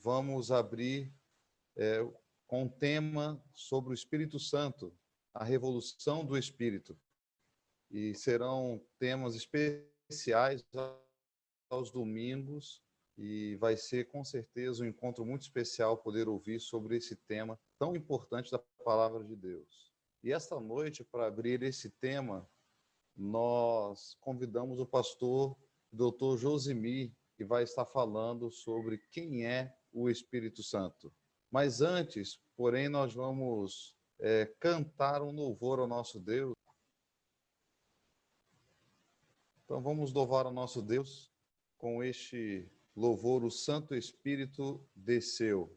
vamos abrir com um tema sobre o Espírito Santo, a revolução do Espírito. E serão temas especiais aos domingos, e vai ser, com certeza, um encontro muito especial poder ouvir sobre esse tema tão importante da Palavra de Deus. E esta noite, para abrir esse tema, nós convidamos o pastor Dr. Josimir, que vai estar falando sobre quem é o Espírito Santo. Mas antes, porém, nós vamos cantar um louvor ao nosso Deus. Então vamos louvar ao nosso Deus com este louvor, o Santo Espírito desceu.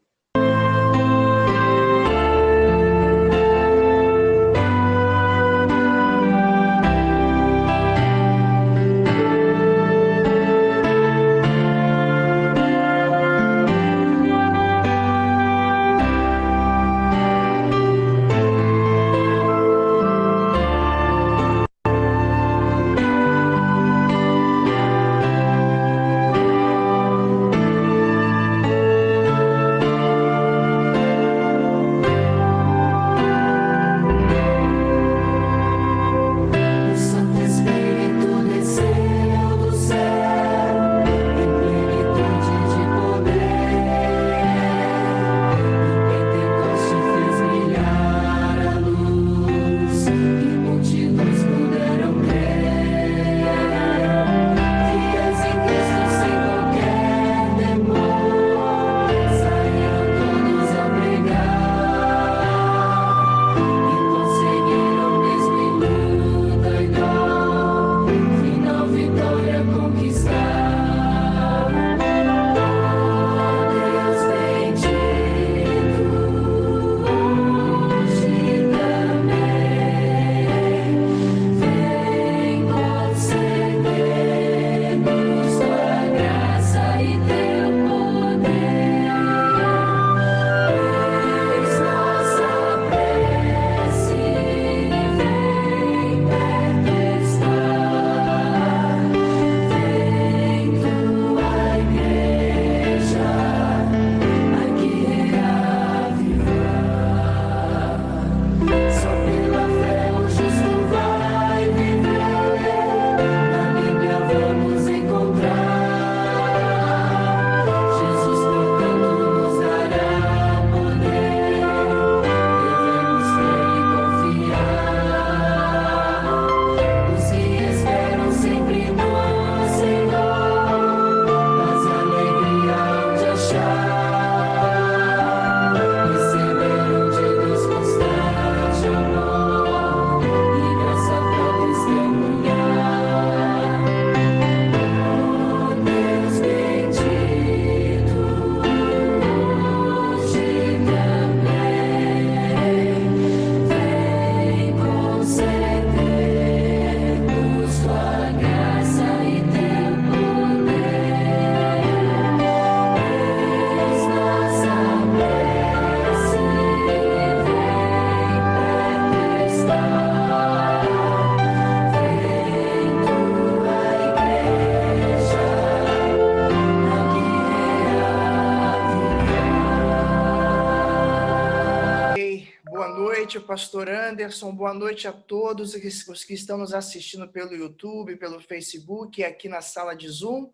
Pastor Anderson, boa noite a todos os que estão nos assistindo pelo YouTube, pelo Facebook e aqui na sala de Zoom.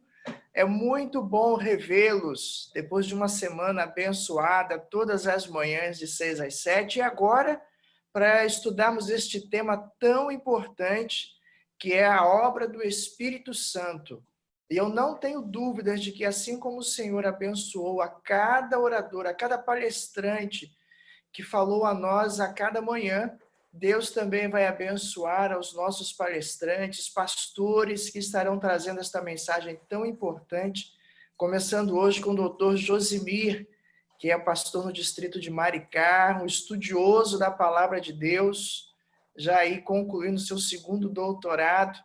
É muito bom revê-los depois de uma semana abençoada, todas as manhãs de 6 às 7, e agora para estudarmos este tema tão importante, que é a obra do Espírito Santo. E eu não tenho dúvidas de que, assim como o Senhor abençoou a cada orador, a cada palestrante que falou a nós a cada manhã, Deus também vai abençoar aos nossos palestrantes, pastores que estarão trazendo esta mensagem tão importante, começando hoje com o Dr. Josimir, que é pastor no distrito de Maricá, um estudioso da palavra de Deus, já aí concluindo seu segundo doutorado,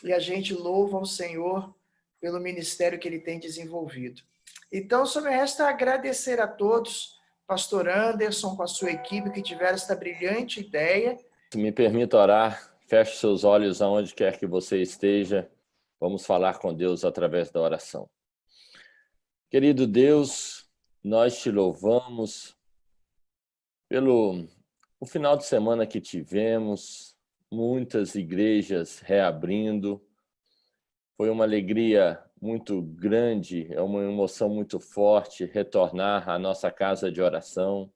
e a gente louva ao Senhor pelo ministério que ele tem desenvolvido. Então, só me resta agradecer a todos, Pastor Anderson, com a sua equipe, que tiveram esta brilhante ideia. Me permita orar, feche seus olhos aonde quer que você esteja. Vamos falar com Deus através da oração. Querido Deus, nós te louvamos pelo o final de semana que tivemos, muitas igrejas reabrindo. Foi uma alegria muito grande, é uma emoção muito forte retornar à nossa casa de oração.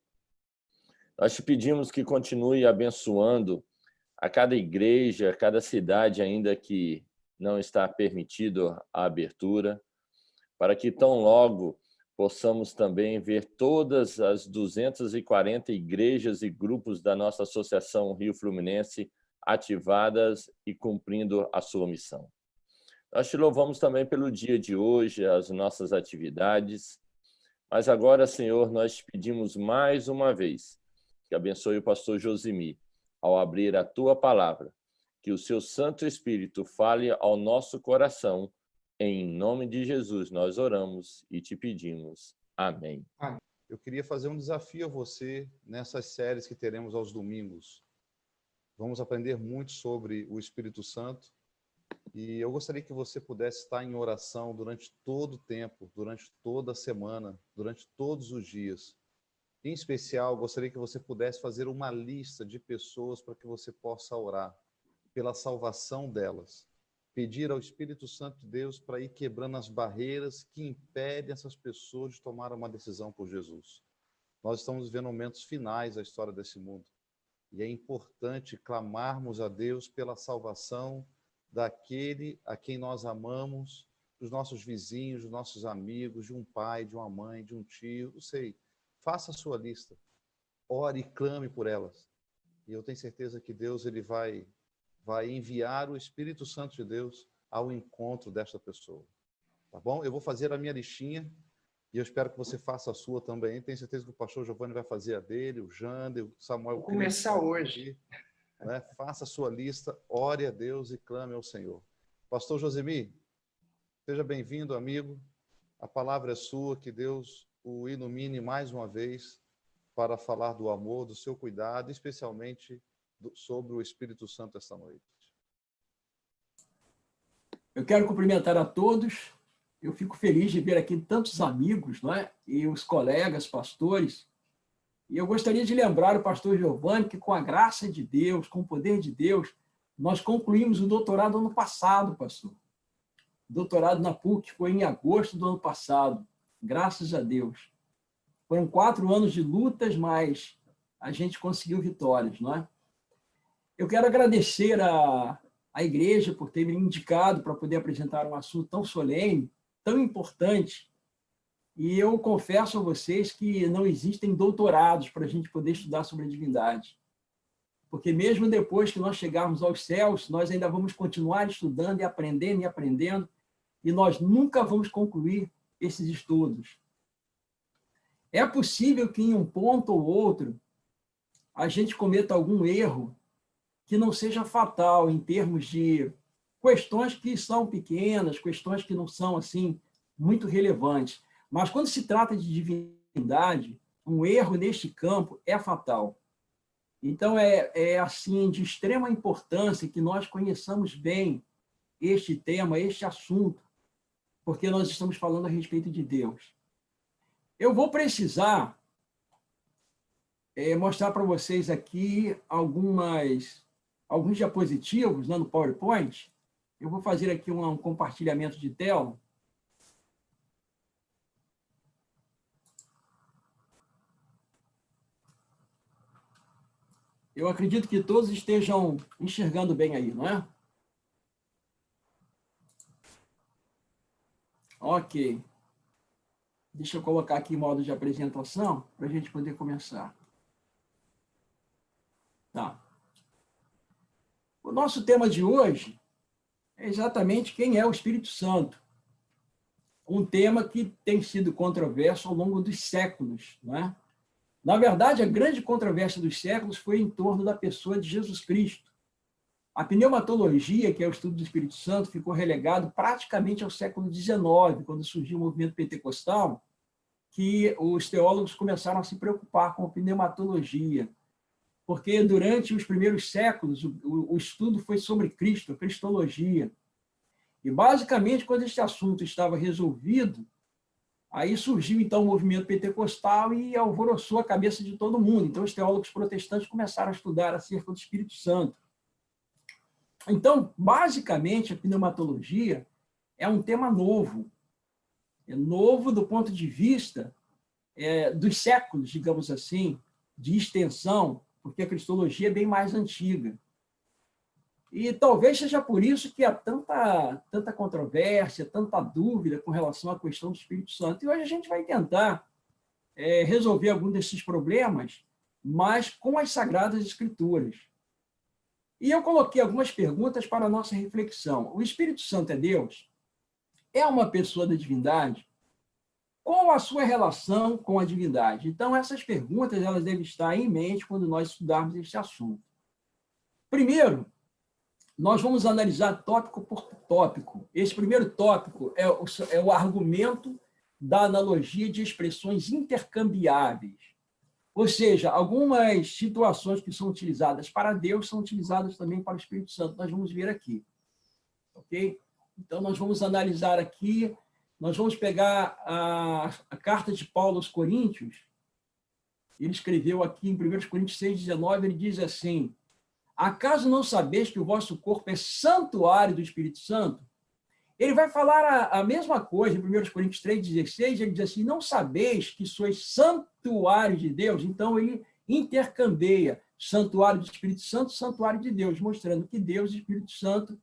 Nós te pedimos que continue abençoando a cada igreja, a cada cidade ainda que não está permitido a abertura, para que tão logo possamos também ver todas as 240 igrejas e grupos da nossa Associação Rio Fluminense ativadas e cumprindo a sua missão. Nós te louvamos também pelo dia de hoje, as nossas atividades, mas agora, Senhor, nós te pedimos mais uma vez que abençoe o pastor Josimi ao abrir a tua palavra, que o seu Santo Espírito fale ao nosso coração. Em nome de Jesus, nós oramos e te pedimos. Amém. Eu queria fazer um desafio a você nessas séries que teremos aos domingos. Vamos aprender muito sobre o Espírito Santo e eu gostaria que você pudesse estar em oração durante todo o tempo, durante toda a semana, durante todos os dias. Em especial, gostaria que você pudesse fazer uma lista de pessoas para que você possa orar pela salvação delas. Pedir ao Espírito Santo de Deus para ir quebrando as barreiras que impedem essas pessoas de tomar uma decisão por Jesus. Nós estamos vivendo momentos finais da história desse mundo. E é importante clamarmos a Deus pela salvação daquele a quem nós amamos, dos nossos vizinhos, dos nossos amigos, de um pai, de uma mãe, de um tio, não sei. Faça a sua lista. Ore e clame por elas. E eu tenho certeza que Deus ele vai enviar o Espírito Santo de Deus ao encontro desta pessoa. Tá bom? Eu vou fazer a minha listinha e eu espero que você faça a sua também. Tenho certeza que o pastor Giovanni vai fazer a dele, o Jander, o Samuel. Vou começar hoje. Né? Faça a sua lista, ore a Deus e clame ao Senhor. Pastor Josemi, seja bem-vindo, amigo. A palavra é sua, que Deus o ilumine mais uma vez para falar do amor, do seu cuidado, especialmente sobre o Espírito Santo esta noite. Eu quero cumprimentar a todos. Eu fico feliz de ver aqui tantos amigos, não é? E os colegas, pastores. E eu gostaria de lembrar o pastor Giovanni que, com a graça de Deus, com o poder de Deus, nós concluímos o doutorado ano passado, pastor. O doutorado na PUC foi em agosto do ano passado, graças a Deus. Foram 4 anos de lutas, mas a gente conseguiu vitórias, não é? Eu quero agradecer a igreja por ter me indicado para poder apresentar um assunto tão solene, tão importante. E eu confesso a vocês que não existem doutorados para a gente poder estudar sobre a divindade. Porque mesmo depois que nós chegarmos aos céus, nós ainda vamos continuar estudando e aprendendo, e nós nunca vamos concluir esses estudos. É possível que em um ponto ou outro a gente cometa algum erro que não seja fatal em termos de questões que são pequenas, questões que não são assim muito relevantes. Mas quando se trata de divindade, um erro neste campo é fatal. Então é assim de extrema importância que nós conheçamos bem este tema, este assunto, porque nós estamos falando a respeito de Deus. Eu vou precisar mostrar para vocês aqui alguns diapositivos, né, no PowerPoint. Eu vou fazer aqui um compartilhamento de tela. Eu acredito que todos estejam enxergando bem aí, não é? Ok. Deixa eu colocar aqui em modo de apresentação para a gente poder começar. Tá. O nosso tema de hoje é exatamente quem é o Espírito Santo. Um tema que tem sido controverso ao longo dos séculos, não é? Na verdade, a grande controvérsia dos séculos foi em torno da pessoa de Jesus Cristo. A pneumatologia, que é o estudo do Espírito Santo, ficou relegado praticamente ao século XIX, quando surgiu o movimento pentecostal, que os teólogos começaram a se preocupar com a pneumatologia, porque durante os primeiros séculos o estudo foi sobre Cristo, a cristologia. E, basicamente, quando este assunto estava resolvido, Aí surgiu, então, o movimento pentecostal e alvoroçou a cabeça de todo mundo. Então, os teólogos protestantes começaram a estudar acerca do Espírito Santo. Então, basicamente, a pneumatologia é um tema novo. É novo do ponto de vista dos séculos, digamos assim, de extensão, porque a cristologia é bem mais antiga. E talvez seja por isso que há tanta controvérsia, tanta dúvida com relação à questão do Espírito Santo. E hoje a gente vai tentar resolver algum desses problemas, mas com as Sagradas Escrituras. E eu coloquei algumas perguntas para a nossa reflexão. O Espírito Santo é Deus? É uma pessoa da divindade? Qual a sua relação com a divindade? Então, essas perguntas elas devem estar em mente quando nós estudarmos este assunto. Primeiro, nós vamos analisar tópico por tópico. Esse primeiro tópico é o argumento da analogia de expressões intercambiáveis. Ou seja, algumas situações que são utilizadas para Deus são utilizadas também para o Espírito Santo. Nós vamos ver aqui. Ok? Então, nós vamos analisar aqui, nós vamos pegar a carta de Paulo aos Coríntios. Ele escreveu aqui em 1 Coríntios 6,19, ele diz assim: acaso não sabeis que o vosso corpo é santuário do Espírito Santo? Ele vai falar a mesma coisa em 1 Coríntios 3,16, ele diz assim: não sabeis que sois santuário de Deus? Então, ele intercambia santuário do Espírito Santo e santuário de Deus, mostrando que Deus e o Espírito Santo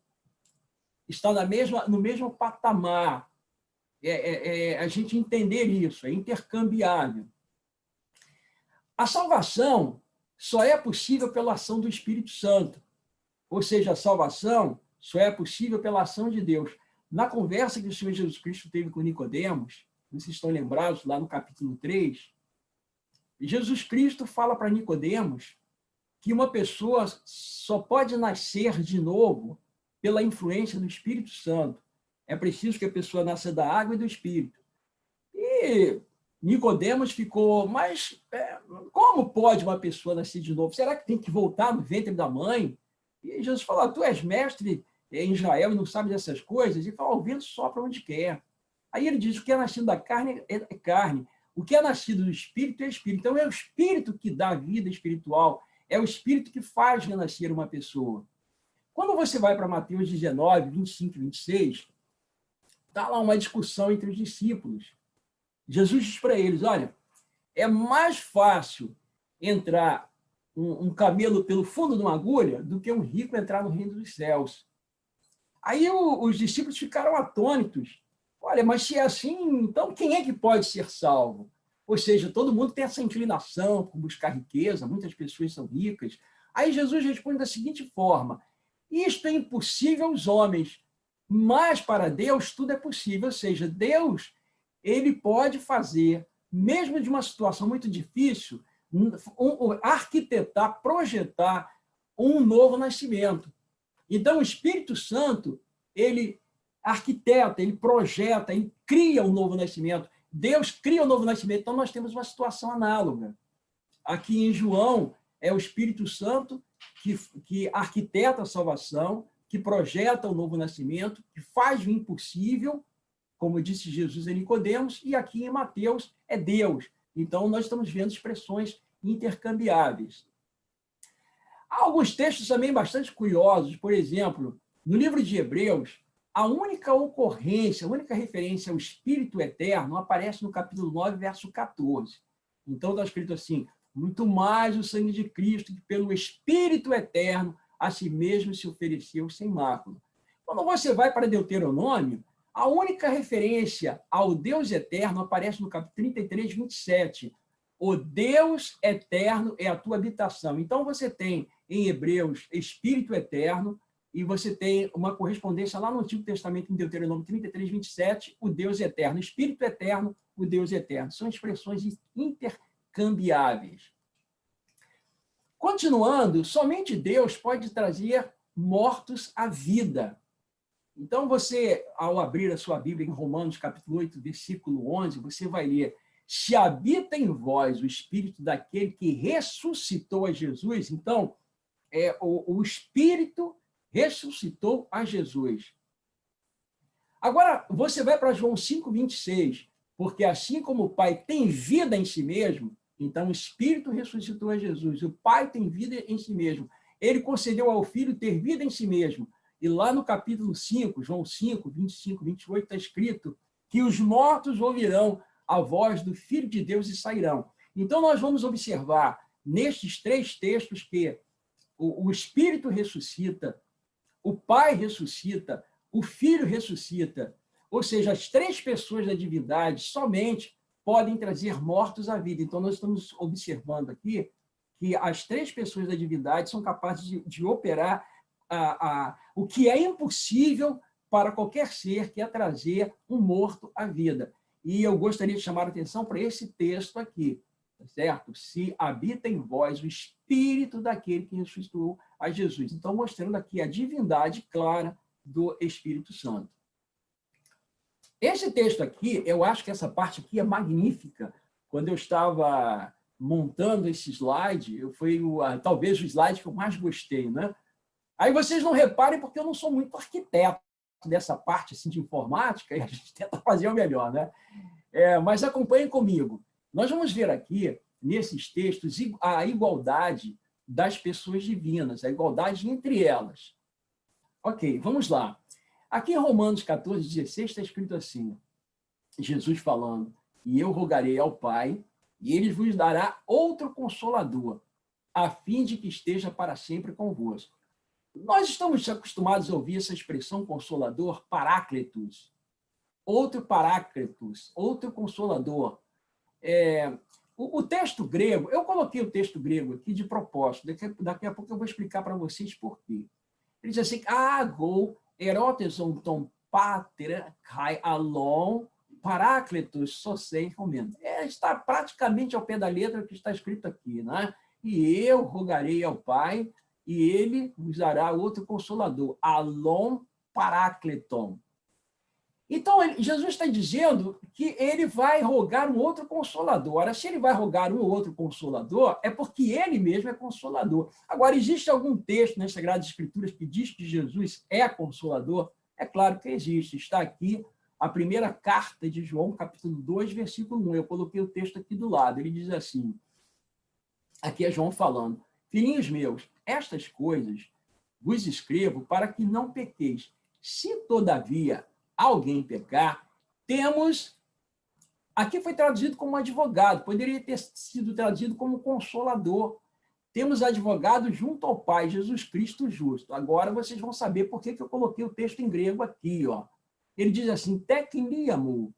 estão no mesmo patamar. A gente entender isso, é intercambiável. A salvação só é possível pela ação do Espírito Santo. Ou seja, a salvação só é possível pela ação de Deus. Na conversa que o Senhor Jesus Cristo teve com Nicodemos, vocês estão lembrados lá no capítulo 3, Jesus Cristo fala para Nicodemos que uma pessoa só pode nascer de novo pela influência do Espírito Santo. É preciso que a pessoa nasça da água e do Espírito. E Nicodemos ficou, mas como pode uma pessoa nascer de novo? Será que tem que voltar no ventre da mãe? E Jesus falou: tu és mestre em Israel e não sabe dessas coisas? E fala: o vento sopra onde quer. Aí ele diz: o que é nascido da carne é carne, o que é nascido do Espírito é Espírito. Então é o Espírito que dá vida espiritual, é o Espírito que faz renascer uma pessoa. Quando você vai para Mateus 19, 25 e 26, está lá uma discussão entre os discípulos. Jesus diz para eles: olha, é mais fácil entrar um camelo pelo fundo de uma agulha do que um rico entrar no reino dos céus. Aí os discípulos ficaram atônitos. Olha, mas se é assim, então quem é que pode ser salvo? Ou seja, todo mundo tem essa inclinação por buscar riqueza, muitas pessoas são ricas. Aí Jesus responde da seguinte forma: isto é impossível aos homens, mas para Deus tudo é possível. Ou seja, Deus, ele pode fazer, mesmo de uma situação muito difícil, arquitetar, projetar um novo nascimento. Então, o Espírito Santo, ele arquiteta, ele projeta, ele cria um novo nascimento. Deus cria um novo nascimento. Então, nós temos uma situação análoga. Aqui em João, é o Espírito Santo que arquiteta a salvação, que projeta o novo nascimento, que faz o impossível, como disse Jesus a Nicodemos, e aqui em Mateus é Deus. Então, nós estamos vendo expressões intercambiáveis. Há alguns textos também bastante curiosos. Por exemplo, no livro de Hebreus, a única ocorrência, a única referência ao Espírito Eterno aparece no capítulo 9, verso 14. Então, está escrito assim: muito mais o sangue de Cristo, que pelo Espírito Eterno a si mesmo se ofereceu sem mácula. Quando você vai para Deuteronômio, a única referência ao Deus eterno aparece no capítulo 33, 27. O Deus eterno é a tua habitação. Então, você tem em Hebreus Espírito Eterno, e você tem uma correspondência lá no Antigo Testamento, em Deuteronômio 33, 27, o Deus eterno. Espírito eterno, o Deus eterno. São expressões intercambiáveis. Continuando, somente Deus pode trazer mortos à vida. Então, você, ao abrir a sua Bíblia em Romanos, capítulo 8, versículo 11, você vai ler: se habita em vós o Espírito daquele que ressuscitou a Jesus. Então, o Espírito ressuscitou a Jesus. Agora, você vai para João 5, 26. porque assim como o Pai tem vida em si mesmo, então o Espírito ressuscitou a Jesus, o Pai tem vida em si mesmo, ele concedeu ao Filho ter vida em si mesmo. E lá no capítulo 5, João 5, 25, 28, está escrito que os mortos ouvirão a voz do Filho de Deus e sairão. Então, nós vamos observar nestes 3 textos que o Espírito ressuscita, o Pai ressuscita, o Filho ressuscita. Ou seja, as 3 pessoas da divindade somente podem trazer mortos à vida. Então, nós estamos observando aqui que as 3 pessoas da divindade são capazes de operar o que é impossível para qualquer ser, que é trazer um morto à vida. E eu gostaria de chamar a atenção para esse texto aqui, certo? Se habita em vós o Espírito daquele que ressuscitou a Jesus. Então, mostrando aqui a divindade clara do Espírito Santo. Esse texto aqui, eu acho que essa parte aqui é magnífica. Quando eu estava montando esse slide, foi talvez o slide que eu mais gostei, né? Aí vocês não reparem, porque eu não sou muito arquiteto dessa parte assim, de informática, e a gente tenta fazer o melhor, né? Mas acompanhem comigo. Nós vamos ver aqui, nesses textos, a igualdade das pessoas divinas, a igualdade entre elas. Ok, vamos lá. Aqui em Romanos 14, 16, está escrito assim, Jesus falando, e eu rogarei ao Pai, e ele vos dará outro Consolador, a fim de que esteja para sempre convosco. Nós estamos acostumados a ouvir essa expressão Consolador, Paráclitos, outro Paráclitos, outro Consolador. O texto grego, eu coloquei o texto grego aqui de propósito, daqui a pouco eu vou explicar para vocês por quê. Ele diz assim, agou eroteson ton pater kai alon Paráclitos sosei momento. Está praticamente ao pé da letra que está escrito aqui, né? E eu rogarei ao Pai, e ele vos dará outro Consolador, alon Parácliton. Então, Jesus está dizendo que ele vai rogar um outro Consolador. Ora, se ele vai rogar um outro Consolador, é porque ele mesmo é Consolador. Agora, existe algum texto nas Sagradas Escrituras que diz que Jesus é Consolador? É claro que existe. Está aqui a primeira carta de João, capítulo 2, versículo 1. Eu coloquei o texto aqui do lado. Ele diz assim, aqui é João falando, filhinhos meus, estas coisas vos escrevo para que não pequeis. Se, todavia, alguém pecar, temos... Aqui foi traduzido como advogado, poderia ter sido traduzido como consolador. Temos advogado junto ao Pai, Jesus Cristo justo. Agora vocês vão saber por que eu coloquei o texto em grego aqui. Ó. Ele diz assim, tekniamu,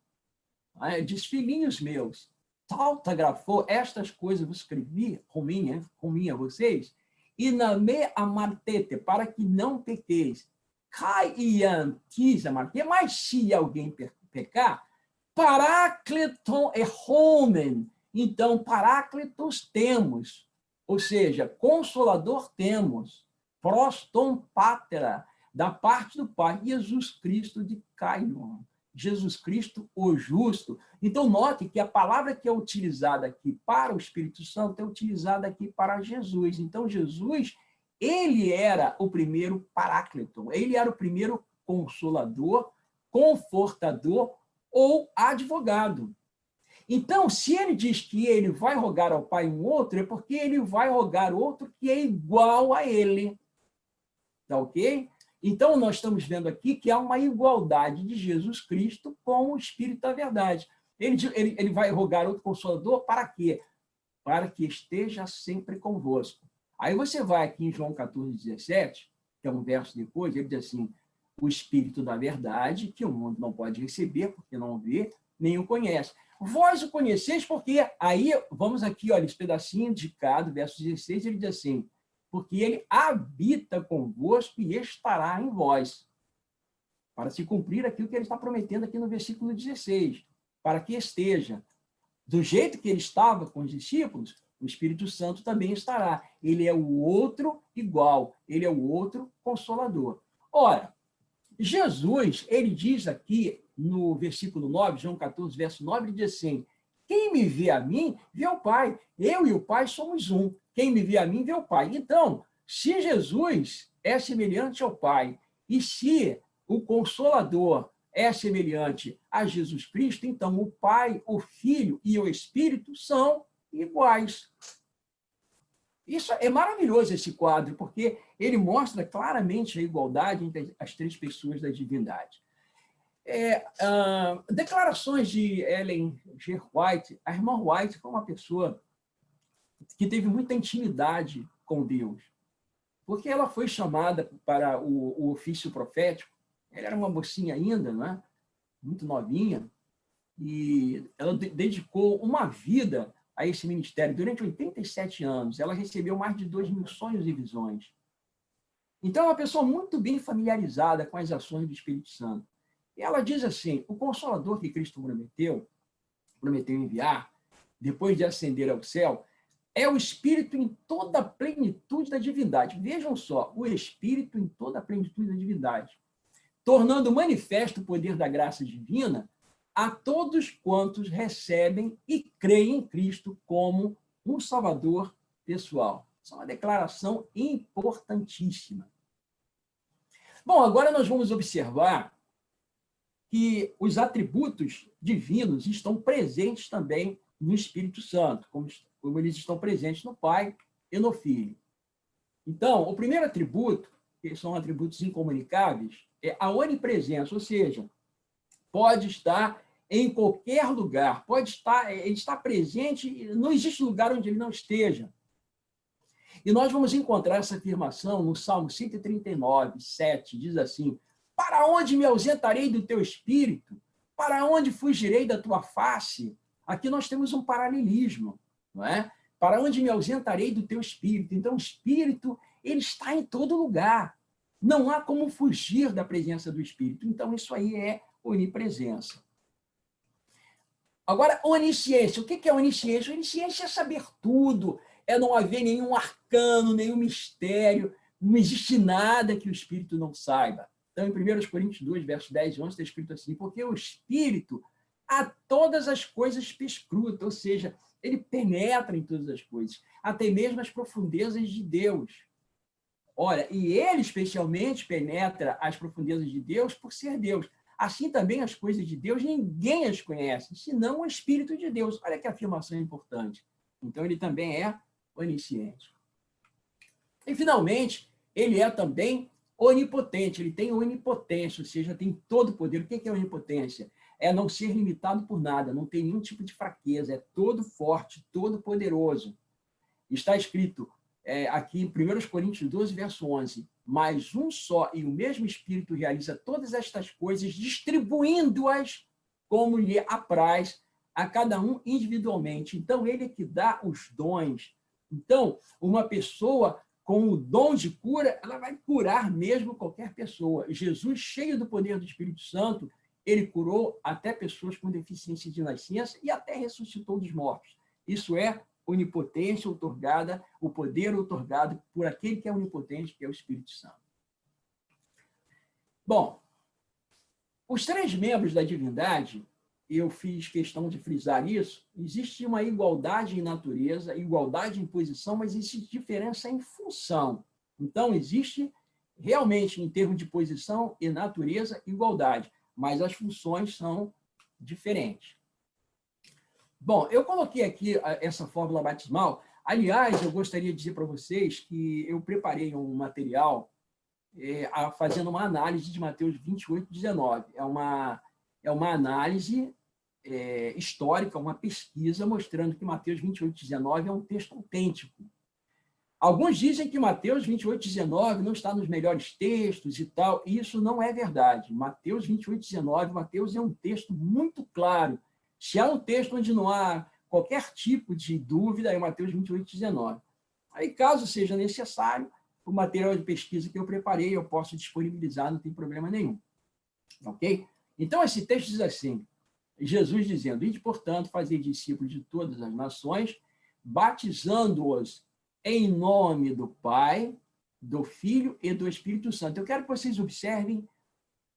diz, filhinhos meus, tautagrafou, estas coisas vos escrevi, cominha vocês, e na me amartete, para que não pequeis. Caian quis amartete, mas se alguém pecar, Parácliton e homen. Então, Paráclitos temos, ou seja, Consolador temos, proston patera, da parte do Pai, Jesus Cristo de Caion, Jesus Cristo o justo. Então, note que a palavra que é utilizada aqui para o Espírito Santo é utilizada aqui para Jesus. Então, Jesus, ele era o primeiro Paráclito, ele era o primeiro Consolador, Confortador ou advogado. Então, se ele diz que ele vai rogar ao Pai um outro, é porque ele vai rogar outro que é igual a ele. Tá ok? Então, nós estamos vendo aqui que há uma igualdade de Jesus Cristo com o Espírito da Verdade. Ele vai rogar outro Consolador para quê? Para que esteja sempre convosco. Aí você vai aqui em João 14, 17, que é um verso depois, ele diz assim, o Espírito da Verdade, que o mundo não pode receber, porque não vê, nem o conhece. Vós o conheceis porque... Aí, vamos aqui, olha, esse pedacinho de cada, verso 16, ele diz assim, porque ele habita convosco e estará em vós, para se cumprir aquilo que ele está prometendo aqui no versículo 16, para que esteja do jeito que ele estava com os discípulos, o Espírito Santo também estará. Ele é o outro igual, ele é o outro Consolador. Ora, Jesus, ele diz aqui no versículo 9, João 14, verso 9, ele diz assim, quem me vê a mim, vê o Pai. Eu e o Pai somos um. Quem me vê a mim, vê o Pai. Então, se Jesus é semelhante ao Pai, e se o Consolador é semelhante a Jesus Cristo, então o Pai, o Filho e o Espírito são iguais. Isso é maravilhoso, esse quadro, porque ele mostra claramente a igualdade entre as três pessoas da divindade. Declarações de Ellen G. White. A irmã White foi uma pessoa que teve muita intimidade com Deus, porque ela foi chamada para o ofício profético. Ela era uma mocinha ainda, né? Muito novinha, e ela dedicou uma vida a esse ministério. Durante 87 anos, ela recebeu mais de 2.000 sonhos e visões. Então, é uma pessoa muito bem familiarizada com as ações do Espírito Santo. E ela diz assim: o Consolador que Cristo prometeu enviar, depois de ascender ao céu, é o Espírito em toda a plenitude da divindade. Vejam só, o Espírito em toda a plenitude da divindade, tornando manifesto o poder da graça divina a todos quantos recebem e creem em Cristo como um Salvador pessoal. Isso é uma declaração importantíssima. Bom, agora nós vamos observar que os atributos divinos estão presentes também no Espírito Santo, como eles estão presentes no Pai e no Filho. Então, o primeiro atributo, que são atributos incomunicáveis, é a onipresença, ou seja, pode estar em qualquer lugar, ele está presente, não existe lugar onde ele não esteja. E nós vamos encontrar essa afirmação no Salmo 139, 7, diz assim: para onde me ausentarei do teu espírito? Para onde fugirei da tua face? Aqui nós temos um paralelismo, não é? Para onde me ausentarei do teu espírito? Então, o espírito, ele está em todo lugar. Não há como fugir da presença do espírito. Então, isso aí é onipresença. Agora, onisciência. O que é onisciência? Onisciência é saber tudo, é não haver nenhum arcano, nenhum mistério, não existe nada que o espírito não saiba. Então, em 1 Coríntios 2, versos 10 e 11, está escrito assim: porque o espírito a todas as coisas perscruta, ou seja, ele penetra em todas as coisas, até mesmo as profundezas de Deus. Olha, e ele especialmente penetra as profundezas de Deus por ser Deus. Assim também as coisas de Deus, ninguém as conhece, senão o Espírito de Deus. Olha que afirmação importante. Então, ele também é onisciente. E, finalmente, ele é também onipotente. Ele tem onipotência, ou seja, tem todo o poder. O que é onipotência? É não ser limitado por nada, não tem nenhum tipo de fraqueza, é todo forte, todo poderoso. Está escrito aqui em 1 Coríntios 12, verso 11: mas um só e o mesmo Espírito realiza todas estas coisas, distribuindo-as como lhe apraz a cada um individualmente. Então, ele é que dá os dons. Então, uma pessoa com o dom de cura, ela vai curar mesmo qualquer pessoa. Jesus, cheio do poder do Espírito Santo, ele curou até pessoas com deficiência de nascença e até ressuscitou dos mortos. Isso é onipotência outorgada, o poder outorgado por aquele que é onipotente, que é o Espírito Santo. Bom, os três membros da divindade, eu fiz questão de frisar isso, existe uma igualdade em natureza, igualdade em posição, mas existe diferença em função. Então, existe realmente, em termos de posição e natureza, igualdade, mas as funções são diferentes. Bom, eu coloquei aqui essa fórmula batismal. Aliás, eu gostaria de dizer para vocês que eu preparei um material fazendo uma análise de Mateus 28, 19. É uma análise histórica, uma pesquisa mostrando que Mateus 28, 19 é um texto autêntico. Alguns dizem que Mateus 28, 19 não está nos melhores textos e tal. E isso não é verdade. Mateus 28, 19, Mateus é um texto muito claro. Se há um texto onde não há qualquer tipo de dúvida, é Mateus 28, 19. Aí, caso seja necessário, o material de pesquisa que eu preparei, eu posso disponibilizar, não tem problema nenhum. Ok? Então, esse texto diz assim, Jesus dizendo: ide, portanto, fazei discípulos de todas as nações, batizando-os em nome do Pai, do Filho e do Espírito Santo. Eu quero que vocês observem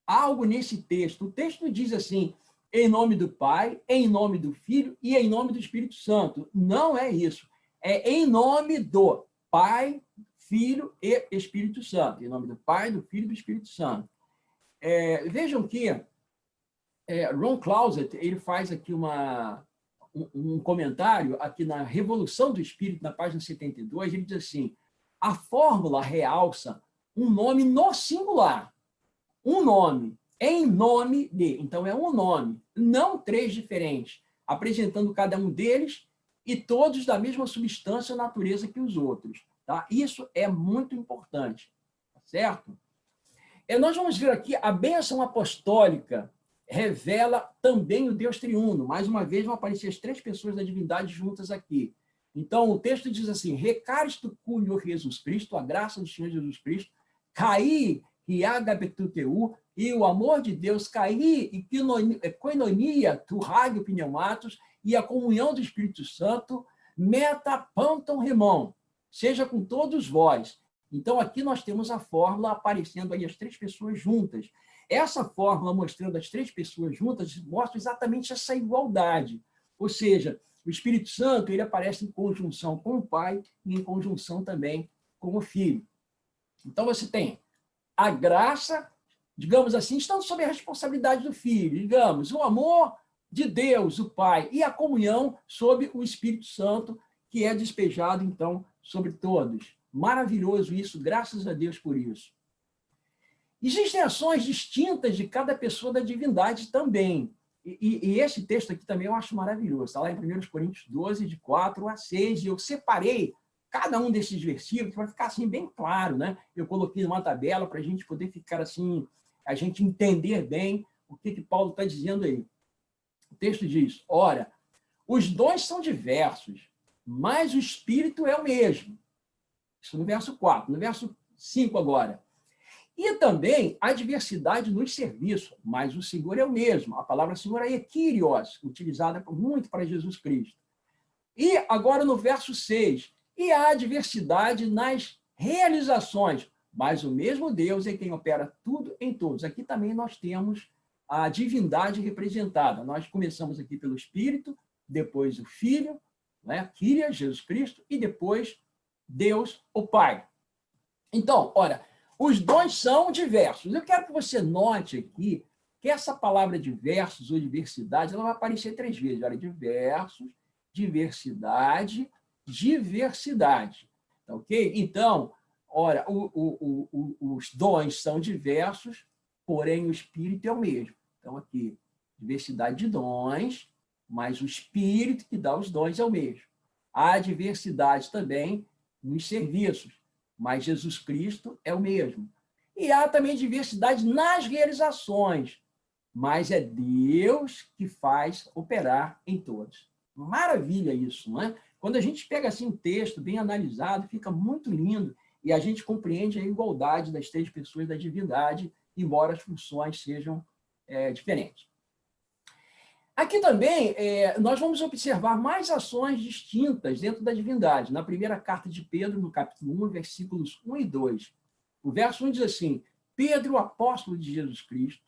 algo nesse texto. O texto diz assim: em nome do Pai, em nome do Filho e em nome do Espírito Santo. Não é isso. É em nome do Pai, Filho e Espírito Santo. Em nome do Pai, do Filho e do Espírito Santo. Vejam que Ron Clauset, ele faz aqui um comentário aqui na Revolução do Espírito, na página 72, ele diz assim: a fórmula realça um nome no singular, um nome, em nome de. Então, é um nome, não três diferentes, apresentando cada um deles e todos da mesma substância ou natureza que os outros. Tá? Isso é muito importante, tá certo? Nós vamos ver aqui a bênção apostólica revela também o Deus triuno. Mais uma vez vão aparecer as três pessoas da divindade juntas aqui. Então, o texto diz assim: recares-tu cunho Jesus Cristo, a graça do Senhor Jesus Cristo, caí e agabetuteu, e o amor de Deus, caí e koinonia tu hagio pneumatos, e a comunhão do Espírito Santo, meta panton remon, seja com todos vós. Então, aqui nós temos a fórmula aparecendo aí, as três pessoas juntas. Essa fórmula mostrando as três pessoas juntas mostra exatamente essa igualdade. Ou seja, o Espírito Santo ele aparece em conjunção com o Pai e em conjunção também com o Filho. Então, você tem a graça, digamos assim, estando sob a responsabilidade do Filho, digamos, o amor de Deus, o Pai, e a comunhão sob o Espírito Santo, que é despejado, então, sobre todos. Maravilhoso isso, graças a Deus por isso. Existem ações distintas de cada pessoa da divindade também. E esse texto aqui também eu acho maravilhoso. Está lá em 1 Coríntios 12, de 4 a 6, e eu separei cada um desses versículos para ficar assim bem claro, né? Eu coloquei numa tabela para a gente poder ficar assim, a gente entender bem o que Paulo está dizendo aí. O texto diz: ora, os dons são diversos, mas o Espírito é o mesmo. Isso no verso 4. No verso 5 agora. E também a diversidade nos serviços, mas o Senhor é o mesmo. A palavra Senhor aí é Kyrios, utilizada muito para Jesus Cristo. E agora no verso 6. E há diversidade nas realizações, mas o mesmo Deus é quem opera tudo em todos. Aqui também nós temos a divindade representada. Nós começamos aqui pelo Espírito, depois o Filho, né? Kyrios, Jesus Cristo, e depois Deus, o Pai. Então, olha, os dons são diversos. Eu quero que você note aqui que essa palavra diversos ou diversidade, ela vai aparecer 3 vezes. Olha, diversos, diversidade, diversidade. Tá, ok? Então, olha, os dons são diversos, porém o Espírito é o mesmo. Então, aqui, diversidade de dons, mas o Espírito que dá os dons é o mesmo. Há diversidade também nos serviços, mas Jesus Cristo é o mesmo. E há também diversidade nas realizações, mas é Deus que faz operar em todos. Maravilha isso, não é? Quando a gente pega assim um texto bem analisado, fica muito lindo e a gente compreende a igualdade das 3 pessoas da divindade, embora as funções sejam diferentes. Aqui também, nós vamos observar mais ações distintas dentro da divindade. Na primeira carta de Pedro, no capítulo 1, versículos 1 e 2. O verso 1 diz assim: Pedro, apóstolo de Jesus Cristo,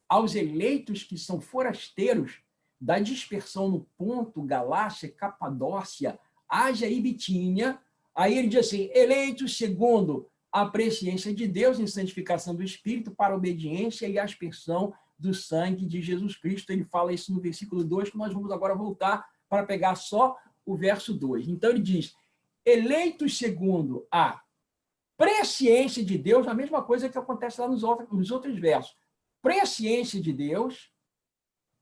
aos eleitos que são forasteiros da dispersão no Ponto, Galácia, Capadócia, Ásia e Bitínia. Aí ele diz assim: eleitos segundo a presciência de Deus em santificação do Espírito para a obediência e aspersão do sangue de Jesus Cristo. Ele fala isso no versículo 2, que nós vamos agora voltar para pegar só o verso 2. Então ele diz: eleitos segundo a presciência de Deus, a mesma coisa que acontece lá nos outros versos. Presciência de Deus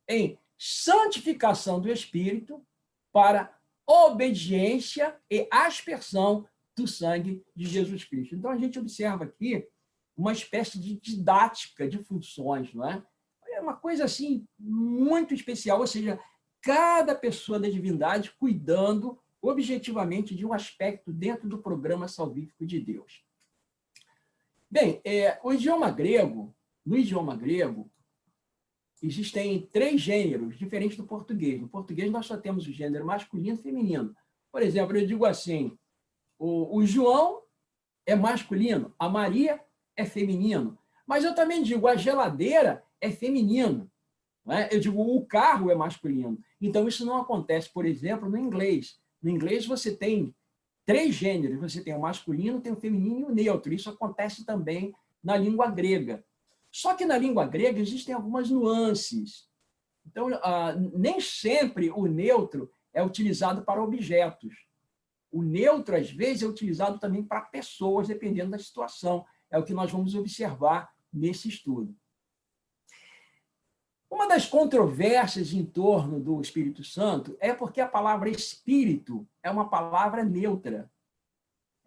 em santificação do Espírito para obediência e aspersão do sangue de Jesus Cristo. Então a gente observa aqui uma espécie de didática de funções, não é? É uma coisa assim muito especial, ou seja, cada pessoa da divindade cuidando objetivamente de um aspecto dentro do programa salvífico de Deus. Bem, no idioma grego, existem 3 gêneros diferentes do português. No português nós só temos o gênero masculino e feminino. Por exemplo, eu digo assim: o João é masculino, a Maria é feminino. Mas eu também digo: a geladeira é feminino. Não é? Eu digo: o carro é masculino. Então, isso não acontece, por exemplo, no inglês. No inglês, você tem 3 gêneros. Você tem o masculino, tem o feminino e o neutro. Isso acontece também na língua grega. Só que na língua grega existem algumas nuances. Então, nem sempre o neutro é utilizado para objetos. O neutro, às vezes, é utilizado também para pessoas, dependendo da situação. É o que nós vamos observar nesse estudo. Uma das controvérsias em torno do Espírito Santo é porque a palavra espírito é uma palavra neutra.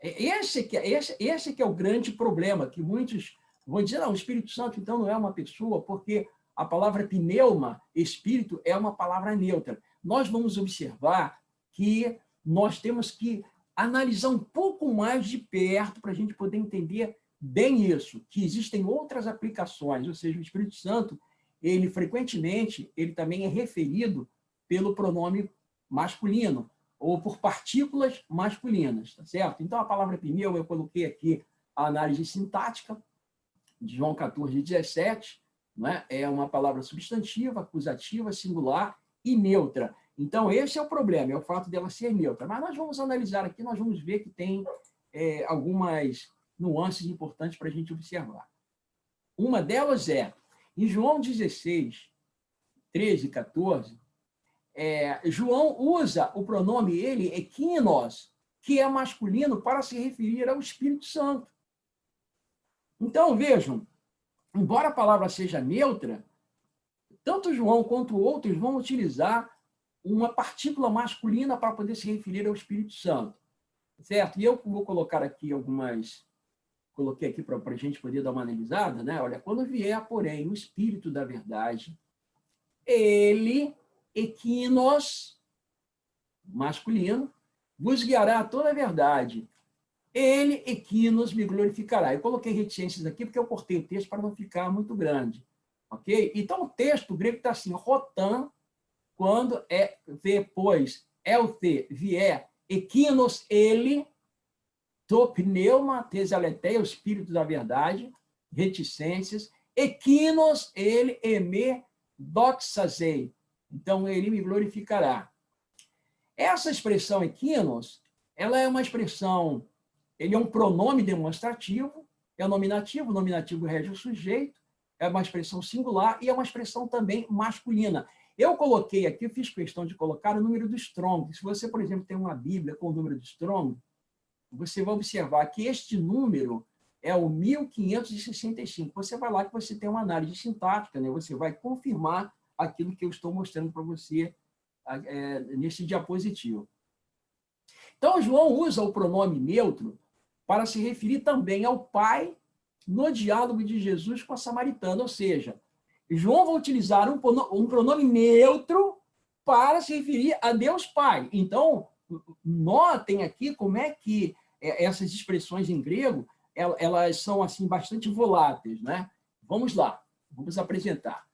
Esse que é o grande problema, que muitos vão dizer, não, o Espírito Santo, então, não é uma pessoa, porque a palavra pneuma, espírito, é uma palavra neutra. Nós vamos observar que nós temos que analisar um pouco mais de perto para a gente poder entender bem isso, que existem outras aplicações, ou seja, o Espírito Santo, ele frequentemente, ele também é referido pelo pronome masculino, ou por partículas masculinas, tá certo? Então, a palavra pneu, eu coloquei aqui a análise sintática, de João 14:17, né? É uma palavra substantiva, acusativa, singular e neutra. Então, esse é o problema, é o fato dela ser neutra. Mas nós vamos analisar aqui, nós vamos ver que tem algumas nuances importantes para a gente observar. Uma delas é, em João 16, 13 e 14, João usa o pronome ele, equinos, que é masculino, para se referir ao Espírito Santo. Então, vejam, embora a palavra seja neutra, tanto João quanto outros vão utilizar uma partícula masculina para poder se referir ao Espírito Santo. Certo? E eu vou colocar aqui algumas... Coloquei aqui para a gente poder dar uma analisada, né? Olha, quando vier, porém, o Espírito da verdade, ele, equinos, masculino, vos guiará a toda a verdade. Ele, equinos, me glorificará. Eu coloquei reticências aqui porque eu cortei o texto para não ficar muito grande. Ok? Então, o texto grego está assim, rotan, quando depois, elthe, vier, equinos, ele, to pneuma, tesaleteia, o Espírito da verdade, reticências, equinos, ele, eme, doxasei. Então, ele me glorificará. Essa expressão equinos, ela é uma expressão, ele é um pronome demonstrativo, é nominativo, o nominativo rege o sujeito, é uma expressão singular e é uma expressão também masculina. Eu coloquei aqui, eu fiz questão de colocar o número do Strong. Se você, por exemplo, tem uma Bíblia com o número do Strong, você vai observar que este número é o 1565. Você vai lá que você tem uma análise sintática, né? Você vai confirmar aquilo que eu estou mostrando para você nesse diapositivo. Então, João usa o pronome neutro para se referir também ao Pai no diálogo de Jesus com a samaritana, ou seja, João vai utilizar um pronome neutro para se referir a Deus Pai. Então, notem aqui como é que essas expressões em grego, elas são assim bastante voláteis, né? Vamos lá, vamos apresentar.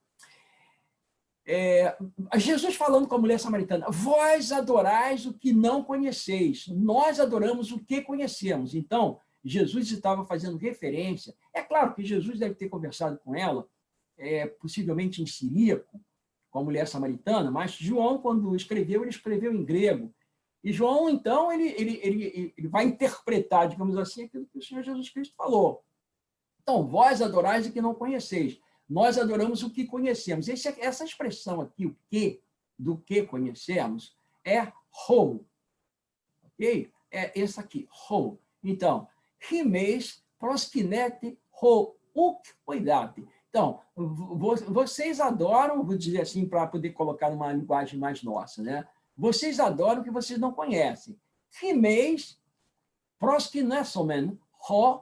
Jesus falando com a mulher samaritana, vós adorais o que não conheceis, nós adoramos o que conhecemos. Então, Jesus estava fazendo referência, é claro que Jesus deve ter conversado com ela, possivelmente em siríaco, com a mulher samaritana, mas João, quando escreveu, ele escreveu em grego. E João, então, ele vai interpretar, digamos assim, aquilo que o Senhor Jesus Cristo falou. Então, vós adorais o que não conheceis. Nós adoramos o que conhecemos. Essa expressão aqui, o que, do que conhecemos, é ho. Ok? É essa aqui, ho. Então, rimeis proskinete ho uk oidate. Então, vocês adoram, vou dizer assim, para poder colocar numa linguagem mais nossa, né? Vocês adoram o que vocês não conhecem. Rimeis proskinesomen ho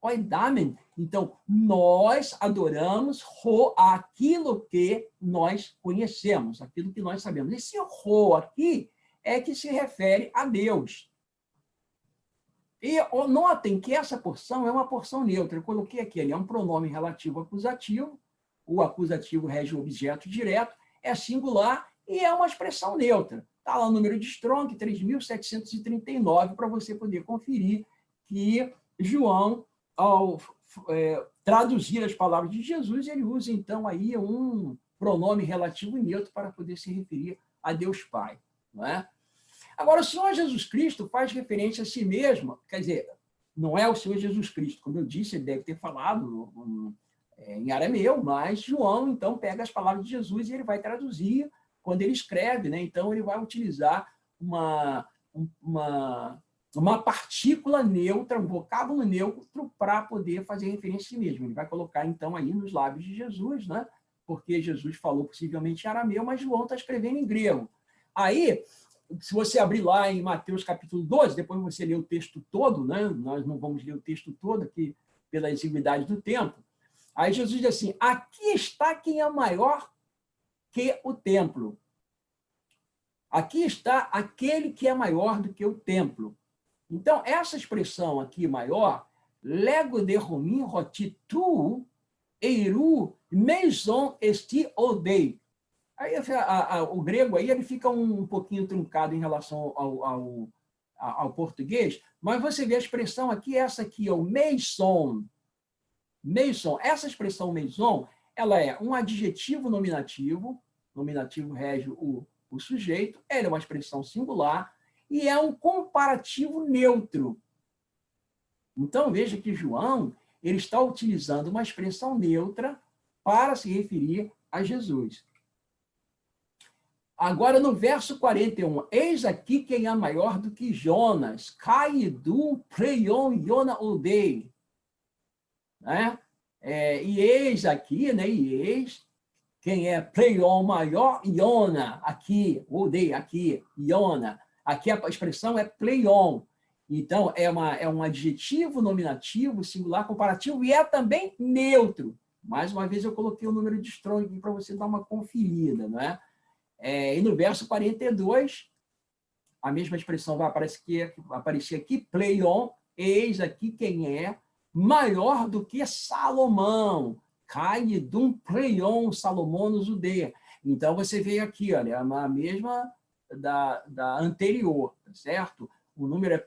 oidamen. Então, nós adoramos aquilo que nós conhecemos, aquilo que nós sabemos. Esse aqui é que se refere a Deus. E notem que essa porção é uma porção neutra. Eu coloquei aqui, ele é um pronome relativo acusativo, o acusativo rege o objeto direto, é singular e é uma expressão neutra. Está lá o número de Strong, 3.739, para você poder conferir que João, ao traduzir as palavras de Jesus, ele usa, então, aí um pronome relativo neutro para poder se referir a Deus Pai. Não é? Agora, o Senhor Jesus Cristo faz referência a si mesmo, quer dizer, não é o Senhor Jesus Cristo, como eu disse, ele deve ter falado em arameu, mas João, então, pega as palavras de Jesus e ele vai traduzir quando ele escreve, né? Então, ele vai utilizar uma partícula neutra, um vocábulo neutro, para poder fazer referência a si mesmo. Ele vai colocar, então, aí nos lábios de Jesus, né? Porque Jesus falou possivelmente em arameu, mas João está escrevendo em grego. Aí, se você abrir lá em Mateus capítulo 12, depois você lê o texto todo, né? Nós não vamos ler o texto todo aqui pela exiguidade do tempo. Aí Jesus diz assim: aqui está quem é maior que o templo. Aqui está aquele que é maior do que o templo. Então, essa expressão aqui, maior, lego de romim roti tu, eiru, meison esti odei. Aí o grego aí ele fica um pouquinho truncado em relação ao português, mas você vê a expressão aqui, essa aqui, o meison. Meison, essa expressão meison, ela é um adjetivo nominativo rege o sujeito, ela é uma expressão singular e é um comparativo neutro. Então, veja que João ele está utilizando uma expressão neutra para se referir a Jesus. Agora, no verso 41, eis aqui quem é maior do que Jonas, Caidum Preion Iona Odei. Né? E eis aqui, né? E eis quem é Preion maior, Iona, aqui, Odei, aqui, Iona. Aqui a expressão é Pleion. Então, é um adjetivo nominativo, singular, comparativo, e é também neutro. Mais uma vez, eu coloquei o número de Strong aqui para você dar uma conferida. Não é? E no verso 42, a mesma expressão vai aparecer aqui, Pleion, eis aqui quem é maior do que Salomão, Caidum Pleion Salomonos Udea. Então, você vê aqui, olha, a mesma da anterior, tá certo? O número é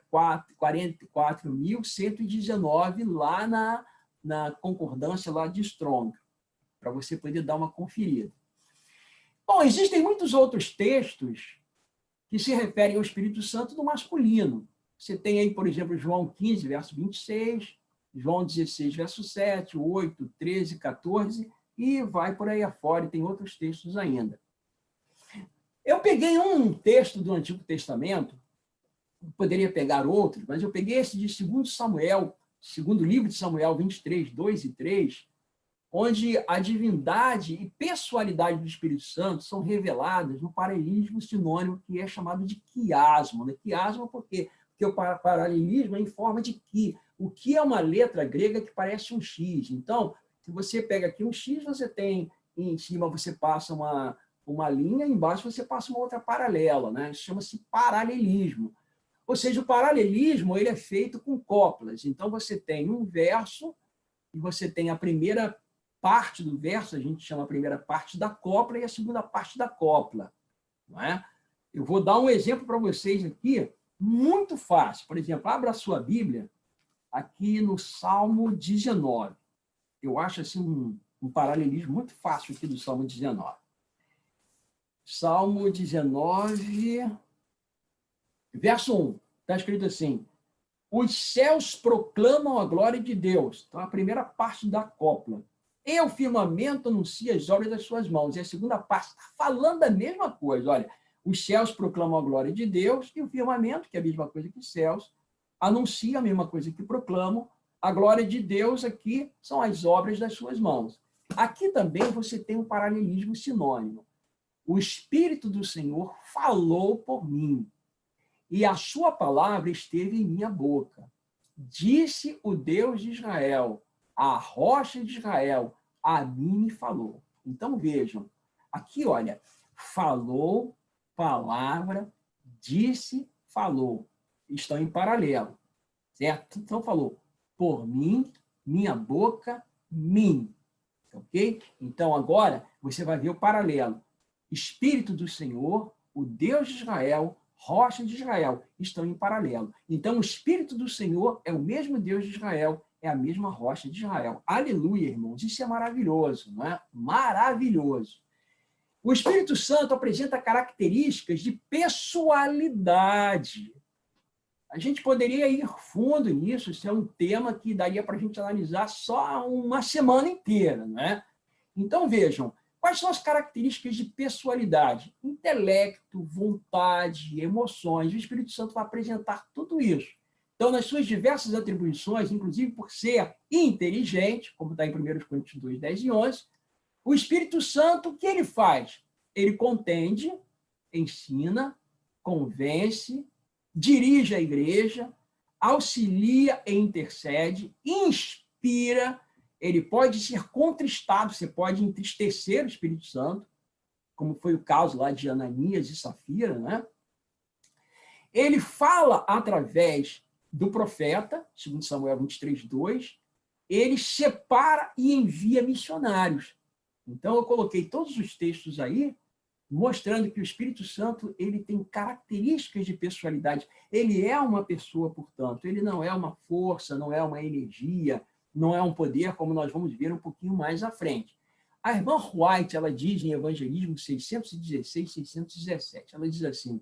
44.119 lá na concordância lá de Strong, para você poder dar uma conferida. Bom, existem muitos outros textos que se referem ao Espírito Santo no masculino. Você tem aí, por exemplo, João 15, verso 26, João 16, verso 7, 8, 13, 14, e vai por aí afora, e tem outros textos ainda. Eu peguei um texto do Antigo Testamento, poderia pegar outros, mas eu peguei esse de 2 Samuel, segundo livro de Samuel 23, 2 e 3, onde a divindade e pessoalidade do Espírito Santo são reveladas no paralelismo sinônimo que é chamado de quiasmo. Né? Quiasmo por quê? Porque o paralelismo é em forma de qui. O qui é uma letra grega que parece um X. Então, se você pega aqui um X, você tem, em cima você passa uma linha, embaixo você passa uma outra paralela. Né? Isso chama-se paralelismo. Ou seja, o paralelismo ele é feito com coplas. Então, você tem um verso e você tem a primeira parte do verso, a gente chama a primeira parte da copla e a segunda parte da copla. Não é? Eu vou dar um exemplo para vocês aqui, muito fácil. Por exemplo, abra a sua Bíblia aqui no Salmo 19. Eu acho assim um paralelismo muito fácil aqui do Salmo 19. Salmo 19, verso 1. Está escrito assim: os céus proclamam a glória de Deus. Então, a primeira parte da copla. E o firmamento anuncia as obras das suas mãos. E a segunda parte está falando a mesma coisa. Olha, os céus proclamam a glória de Deus e o firmamento, que é a mesma coisa que os céus, anuncia a mesma coisa que proclamam. A glória de Deus aqui são as obras das suas mãos. Aqui também você tem um paralelismo sinônimo. O Espírito do Senhor falou por mim, e a sua palavra esteve em minha boca. Disse o Deus de Israel, a rocha de Israel, a mim me falou. Então vejam, aqui olha, falou, palavra, disse, falou. Estão em paralelo, certo? Então falou, por mim, minha boca, mim. Ok? Então agora você vai ver o paralelo. Espírito do Senhor, o Deus de Israel, rocha de Israel, estão em paralelo. Então, o Espírito do Senhor é o mesmo Deus de Israel, é a mesma rocha de Israel. Aleluia, irmãos. Isso é maravilhoso, não é? Maravilhoso. O Espírito Santo apresenta características de pessoalidade. A gente poderia ir fundo nisso, isso é um tema que daria para a gente analisar só uma semana inteira, não é? Então, vejam, quais são as características de pessoalidade? Intelecto, vontade, emoções. O Espírito Santo vai apresentar tudo isso. Então, nas suas diversas atribuições, inclusive por ser inteligente, como está em 1 Coríntios 2, 10 e 11, o Espírito Santo, o que ele faz? Ele contende, ensina, convence, dirige a igreja, auxilia e intercede, inspira. Ele pode ser contristado, você pode entristecer o Espírito Santo, como foi o caso lá de Ananias e Safira, né? Ele fala através do profeta, segundo Samuel 23, 2, ele separa e envia missionários. Então, eu coloquei todos os textos aí, mostrando que o Espírito Santo ele tem características de pessoalidade. Ele é uma pessoa, portanto, ele não é uma força, não é uma energia, não é um poder, como nós vamos ver um pouquinho mais à frente. A irmã White, ela diz em Evangelismo 616, 617, ela diz assim,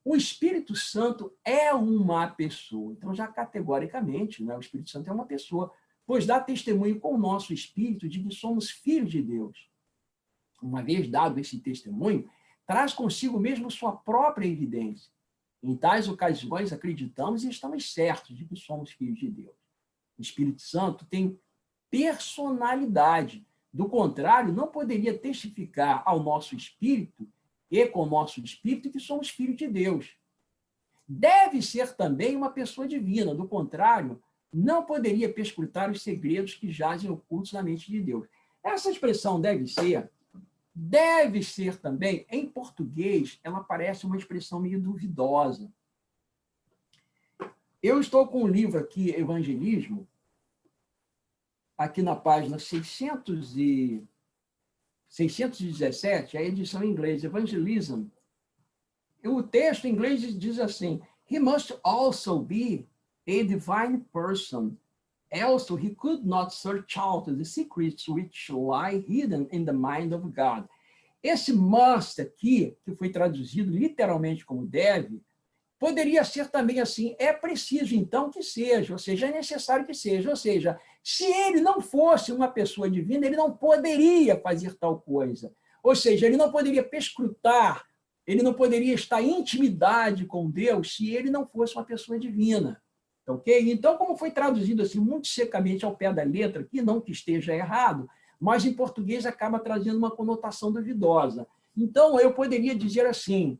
o Espírito Santo é uma pessoa. Então, já categoricamente, né, o Espírito Santo é uma pessoa, pois dá testemunho com o nosso espírito de que somos filhos de Deus. Uma vez dado esse testemunho, traz consigo mesmo sua própria evidência. Em tais ocasiões, acreditamos e estamos certos de que somos filhos de Deus. O Espírito Santo tem personalidade. Do contrário, não poderia testificar ao nosso espírito e com o nosso espírito que somos filhos de Deus. Deve ser também uma pessoa divina. Do contrário, não poderia perscrutar os segredos que jazem ocultos na mente de Deus. Essa expressão deve ser também, em português, ela parece uma expressão meio duvidosa. Eu estou com um livro aqui, Evangelismo, aqui na página 617, a edição em inglês, Evangelism. O texto em inglês diz assim, he must also be a divine person, else he could not search out the secrets which lie hidden in the mind of God. Esse must aqui, que foi traduzido literalmente como deve, poderia ser também assim, é preciso então que seja, ou seja, é necessário que seja, ou seja, se ele não fosse uma pessoa divina, ele não poderia fazer tal coisa. Ou seja, ele não poderia perscrutar, ele não poderia estar em intimidade com Deus se ele não fosse uma pessoa divina. Ok? Então, como foi traduzido assim muito secamente ao pé da letra, que não que esteja errado, mas em português acaba trazendo uma conotação duvidosa. Então, eu poderia dizer assim,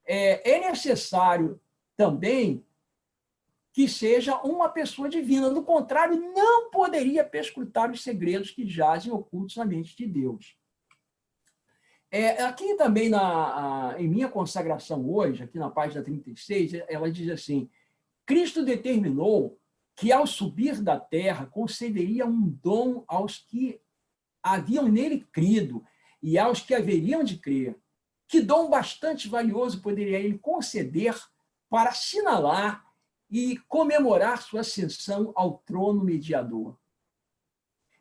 é necessário também que seja uma pessoa divina. Do contrário, não poderia perscrutar os segredos que jazem ocultos na mente de Deus. Aqui também, em minha consagração hoje, aqui na página 36, ela diz assim, Cristo determinou que, ao subir da terra, concederia um dom aos que haviam nele crido e aos que haveriam de crer. Que dom bastante valioso poderia ele conceder para assinalar e comemorar sua ascensão ao trono mediador?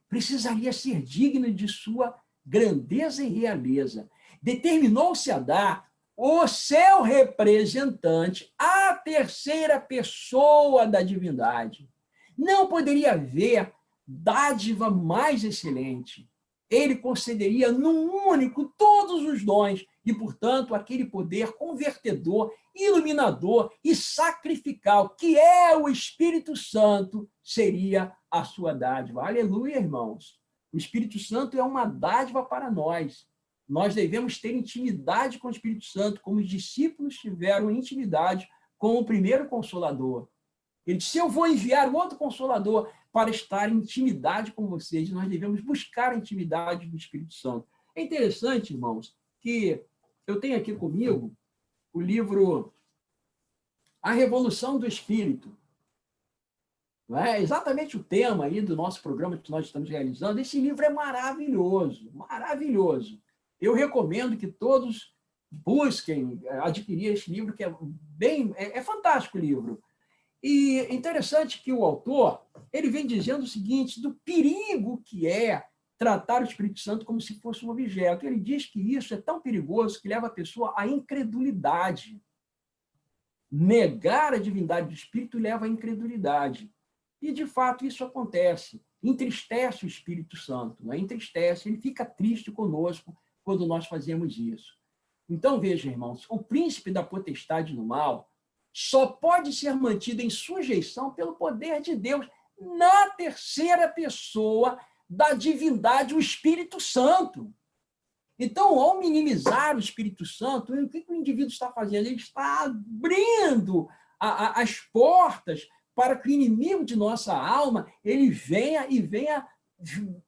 Precisaria ser digno de sua grandeza e realeza. Determinou-se a dar o seu representante, a terceira pessoa da divindade. Não poderia haver dádiva mais excelente. Ele concederia num único todos os dons e, portanto, aquele poder convertedor, iluminador e sacrificial, que é o Espírito Santo, seria a sua dádiva. Aleluia, irmãos! O Espírito Santo é uma dádiva para nós. Nós devemos ter intimidade com o Espírito Santo, como os discípulos tiveram intimidade com o primeiro Consolador. Ele disse, eu vou enviar um outro Consolador para estar em intimidade com vocês. Nós devemos buscar a intimidade do Espírito Santo. É interessante, irmãos, que eu tenho aqui comigo o livro A Revolução do Espírito. Não é exatamente o tema aí do nosso programa que nós estamos realizando. Esse livro é maravilhoso, maravilhoso. Eu recomendo que todos busquem adquirir esse livro, que é fantástico o livro. E interessante que o autor, ele vem dizendo o seguinte, do perigo que é tratar o Espírito Santo como se fosse um objeto. Ele diz que isso é tão perigoso que leva a pessoa à incredulidade. negar a divindade do Espírito leva à incredulidade. E, de fato, isso acontece. Entristece o Espírito Santo, né? Entristece, ele fica triste conosco quando nós fazemos isso. Então, veja, irmãos, o príncipe da potestade do mal só pode ser mantido em sujeição pelo poder de Deus na terceira pessoa da divindade, o Espírito Santo. Então, ao minimizar o Espírito Santo, o que o indivíduo está fazendo? Ele está abrindo as portas para que o inimigo de nossa alma ele venha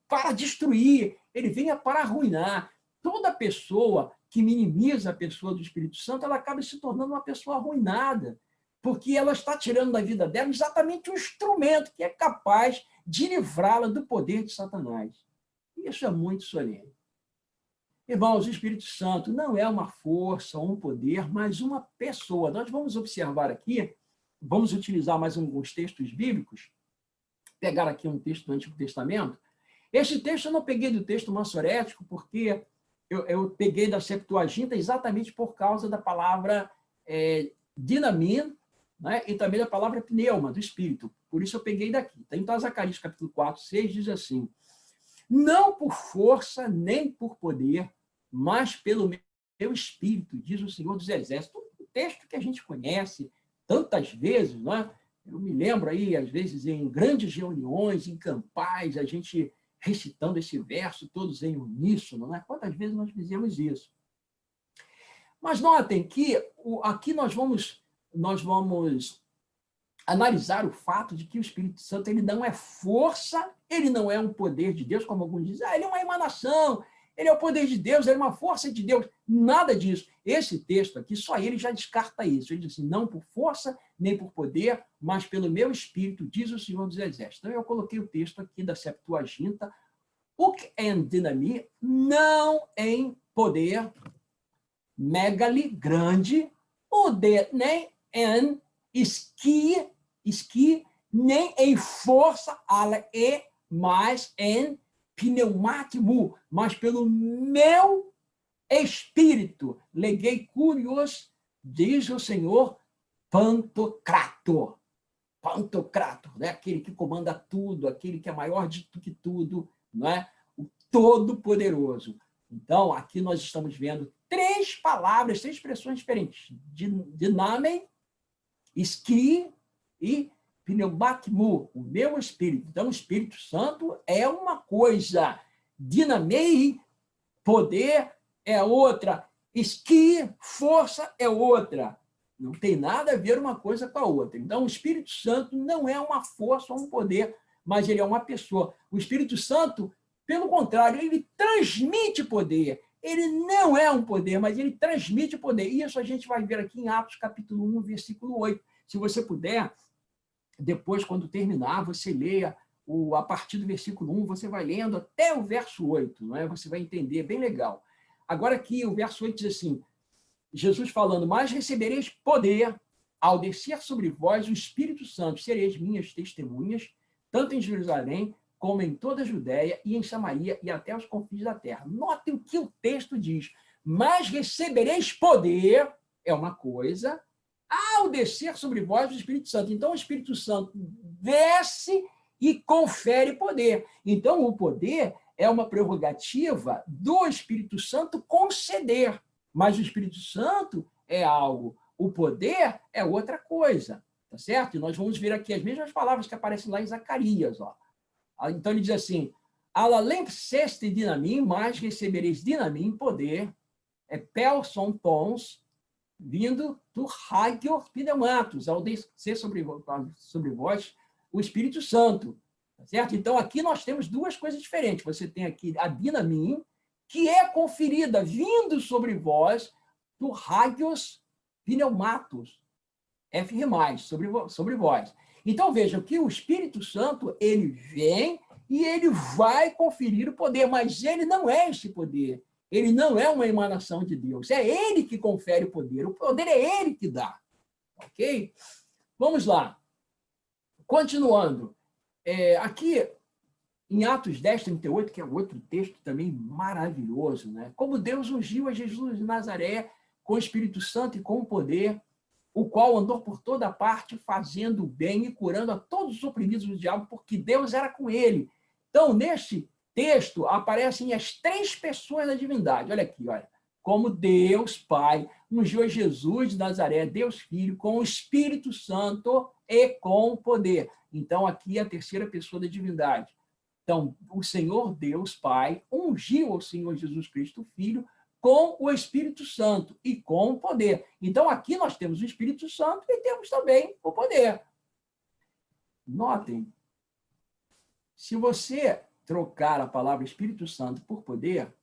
para destruir, ele venha para arruinar. Toda pessoa que minimiza a pessoa do Espírito Santo, ela acaba se tornando uma pessoa arruinada, porque ela está tirando da vida dela exatamente um instrumento que é capaz de livrá-la do poder de Satanás. Isso é muito solene. Irmãos, o Espírito Santo não é uma força ou um poder, mas uma pessoa. Nós vamos observar aqui, vamos utilizar mais alguns textos bíblicos, pegar aqui um texto do Antigo Testamento. Este texto eu não peguei do texto massorético, porque eu peguei da Septuaginta exatamente por causa da palavra dinamim, né? E também da palavra pneuma, do Espírito. Por isso eu peguei daqui. Então, Zacarias capítulo 4, 6 diz assim: não por força nem por poder, mas pelo meu Espírito, diz o Senhor dos Exércitos. Um texto que a gente conhece tantas vezes, né? Eu me lembro aí, às vezes, em grandes reuniões, em campais, a gente recitando esse verso, todos em uníssono, né? Quantas vezes nós fizemos isso? Mas notem que aqui nós vamos analisar o fato de que o Espírito Santo ele não é força, ele não é um poder de Deus, como alguns dizem, ele é uma emanação, ele é o poder de Deus, ele é uma força de Deus. Nada disso. Esse texto aqui, só ele já descarta isso. Ele diz assim, não por força, nem por poder, mas pelo meu Espírito, diz o Senhor dos Exércitos. Então, eu coloquei o texto aqui da Septuaginta, uk en dinami, não em poder, megali, grande, poder, nem em esqui, nem em força, ala e, mas em pneumático, mas pelo meu Espírito, leguei curios, diz o Senhor, Pantocrator. Pantocrator, né? Aquele que comanda tudo, aquele que é maior de que tudo, não é? O Todo-Poderoso. Então, aqui nós estamos vendo três palavras, três expressões diferentes. Dinamem, esqui e pneumatmu, o meu Espírito. Então, o Espírito Santo é uma coisa. Dinamei, poder, é outra. Esqui, força, é outra. Não tem nada a ver uma coisa com a outra. Então, o Espírito Santo não é uma força ou um poder, mas ele é uma pessoa. O Espírito Santo, pelo contrário, ele transmite poder. Ele não é um poder, mas ele transmite poder. Isso a gente vai ver aqui em Atos capítulo 1, versículo 8. Se você puder, depois, quando terminar, você leia a partir do versículo 1, você vai lendo até o verso 8, não é? Você vai entender, bem legal. Agora aqui, o verso 8 diz assim, Jesus falando, mas recebereis poder ao descer sobre vós o Espírito Santo, sereis minhas testemunhas, tanto em Jerusalém, como em toda a Judéia e em Samaria e até os confins da terra. Notem o que o texto diz. Mas recebereis poder, é uma coisa, ao descer sobre vós o Espírito Santo. Então, o Espírito Santo desce e confere poder. Então, o poder é uma prerrogativa do Espírito Santo conceder. Mas o Espírito Santo é algo, o poder é outra coisa, tá certo? E nós vamos ver aqui as mesmas palavras que aparecem lá em Zacarias, ó. Então ele diz assim, alalempseste dinamim, mas recebereis dinamim, poder, pelson tons, vindo do hagior pneumatos, ao descer sobre vós o Espírito Santo, tá certo? Então aqui nós temos duas coisas diferentes. Você tem aqui a dinamim, que é conferida, vindo sobre vós, do hagios pneumatos, F+, sobre vós. Então, vejam que o Espírito Santo, ele vem e ele vai conferir o poder, mas ele não é esse poder. Ele não é uma emanação de Deus. É ele que confere o poder é ele que dá. Ok? Vamos lá. Continuando. Aqui, em Atos 10, 38, que é outro texto também maravilhoso, né? Como Deus ungiu a Jesus de Nazaré com o Espírito Santo e com o poder, o qual andou por toda parte fazendo o bem e curando a todos os oprimidos do diabo, porque Deus era com ele. Então, neste texto, aparecem as 3 pessoas da divindade. Olha aqui, olha. Como Deus Pai ungiu Jesus de Nazaré, Deus Filho, com o Espírito Santo e com poder. Então, aqui é a 3ª pessoa da divindade. Então, o Senhor Deus Pai ungiu o Senhor Jesus Cristo Filho com o Espírito Santo e com o poder. Então, aqui nós temos o Espírito Santo e temos também o poder. Notem, se você trocar a palavra Espírito Santo por poder,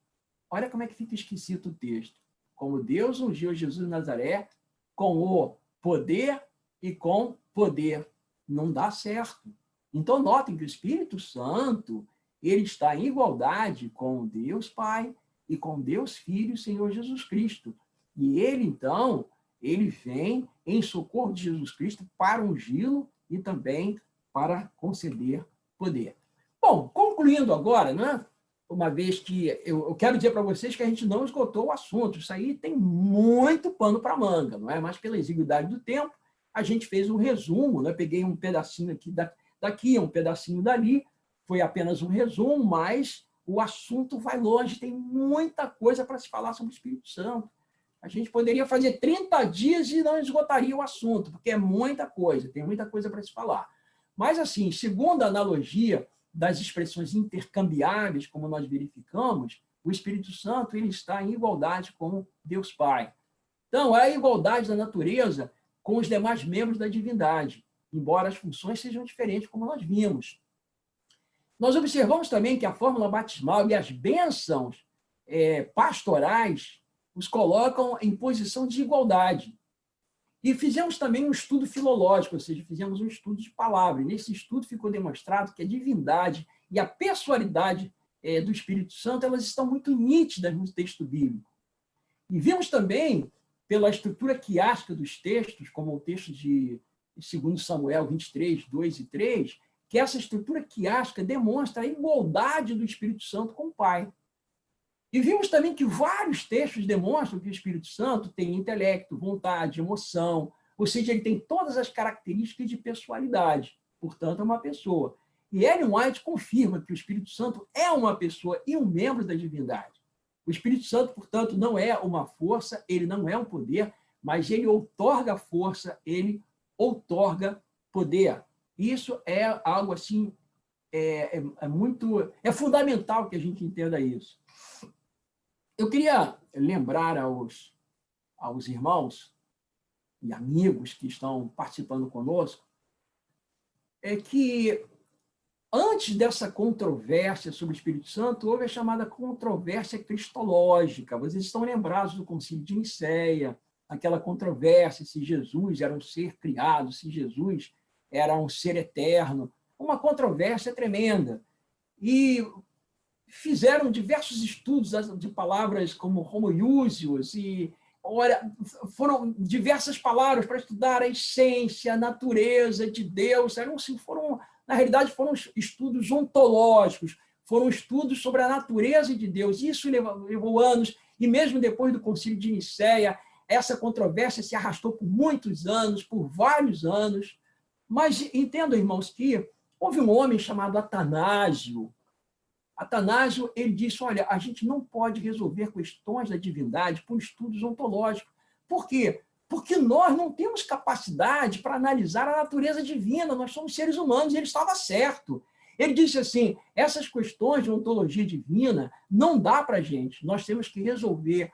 olha como é que fica esquisito o texto. Como Deus ungiu Jesus de Nazaré com o poder e com poder. Não dá certo. Então, notem que o Espírito Santo, ele está em igualdade com Deus Pai e com Deus Filho, Senhor Jesus Cristo. E ele, então, ele vem em socorro de Jesus Cristo para ungí-lo e também para conceder poder. Bom, concluindo agora, né? Uma vez que eu quero dizer para vocês que a gente não esgotou o assunto, isso aí tem muito pano para manga, não é? Mas pela exiguidade do tempo, a gente fez um resumo, né? Peguei um pedacinho aqui daqui, um pedacinho dali, foi apenas um resumo, mas o assunto vai longe, tem muita coisa para se falar sobre o Espírito Santo. A gente poderia fazer 30 dias e não esgotaria o assunto, porque é muita coisa, tem muita coisa para se falar. Mas, assim, segundo a analogia das expressões intercambiáveis, como nós verificamos, o Espírito Santo ele está em igualdade com Deus Pai. Então, é a igualdade da natureza com os demais membros da divindade, embora as funções sejam diferentes, como nós vimos. Nós observamos também que a fórmula batismal e as bênçãos pastorais os colocam em posição de igualdade. E fizemos também um estudo filológico, ou seja, fizemos um estudo de palavra. E nesse estudo ficou demonstrado que a divindade e a pessoalidade do Espírito Santo elas estão muito nítidas no texto bíblico. E vimos também, pela estrutura quiástica dos textos, como o texto de 2 Samuel 23, 2 e 3, que essa estrutura quiástica demonstra a igualdade do Espírito Santo com o Pai. E vimos também que vários textos demonstram que o Espírito Santo tem intelecto, vontade, emoção, ou seja, ele tem todas as características de pessoalidade, portanto, é uma pessoa. E Ellen White confirma que o Espírito Santo é uma pessoa e um membro da divindade. O Espírito Santo, portanto, não é uma força, ele não é um poder, mas ele outorga força, ele outorga poder. Isso é algo assim, é fundamental que a gente entenda isso. Eu queria lembrar aos irmãos e amigos que estão participando conosco que antes dessa controvérsia sobre o Espírito Santo, houve a chamada controvérsia cristológica. Vocês estão lembrados do Concílio de Nicéia, aquela controvérsia se Jesus era um ser criado, se Jesus era um ser eterno, uma controvérsia tremenda. E fizeram diversos estudos de palavras como homoiousios e foram diversas palavras para estudar a essência, a natureza de Deus. Na realidade, foram estudos ontológicos, foram estudos sobre a natureza de Deus. Isso levou anos, e mesmo depois do Concílio de Nicéia, essa controvérsia se arrastou por muitos anos, por vários anos. Mas entendam, irmãos, que houve um homem chamado Atanásio. Atanásio, ele disse, olha, a gente não pode resolver questões da divindade por estudos ontológicos. Por quê? Porque nós não temos capacidade para analisar a natureza divina, nós somos seres humanos, e ele estava certo. Ele disse assim, essas questões de ontologia divina não dá para a gente, nós temos que resolver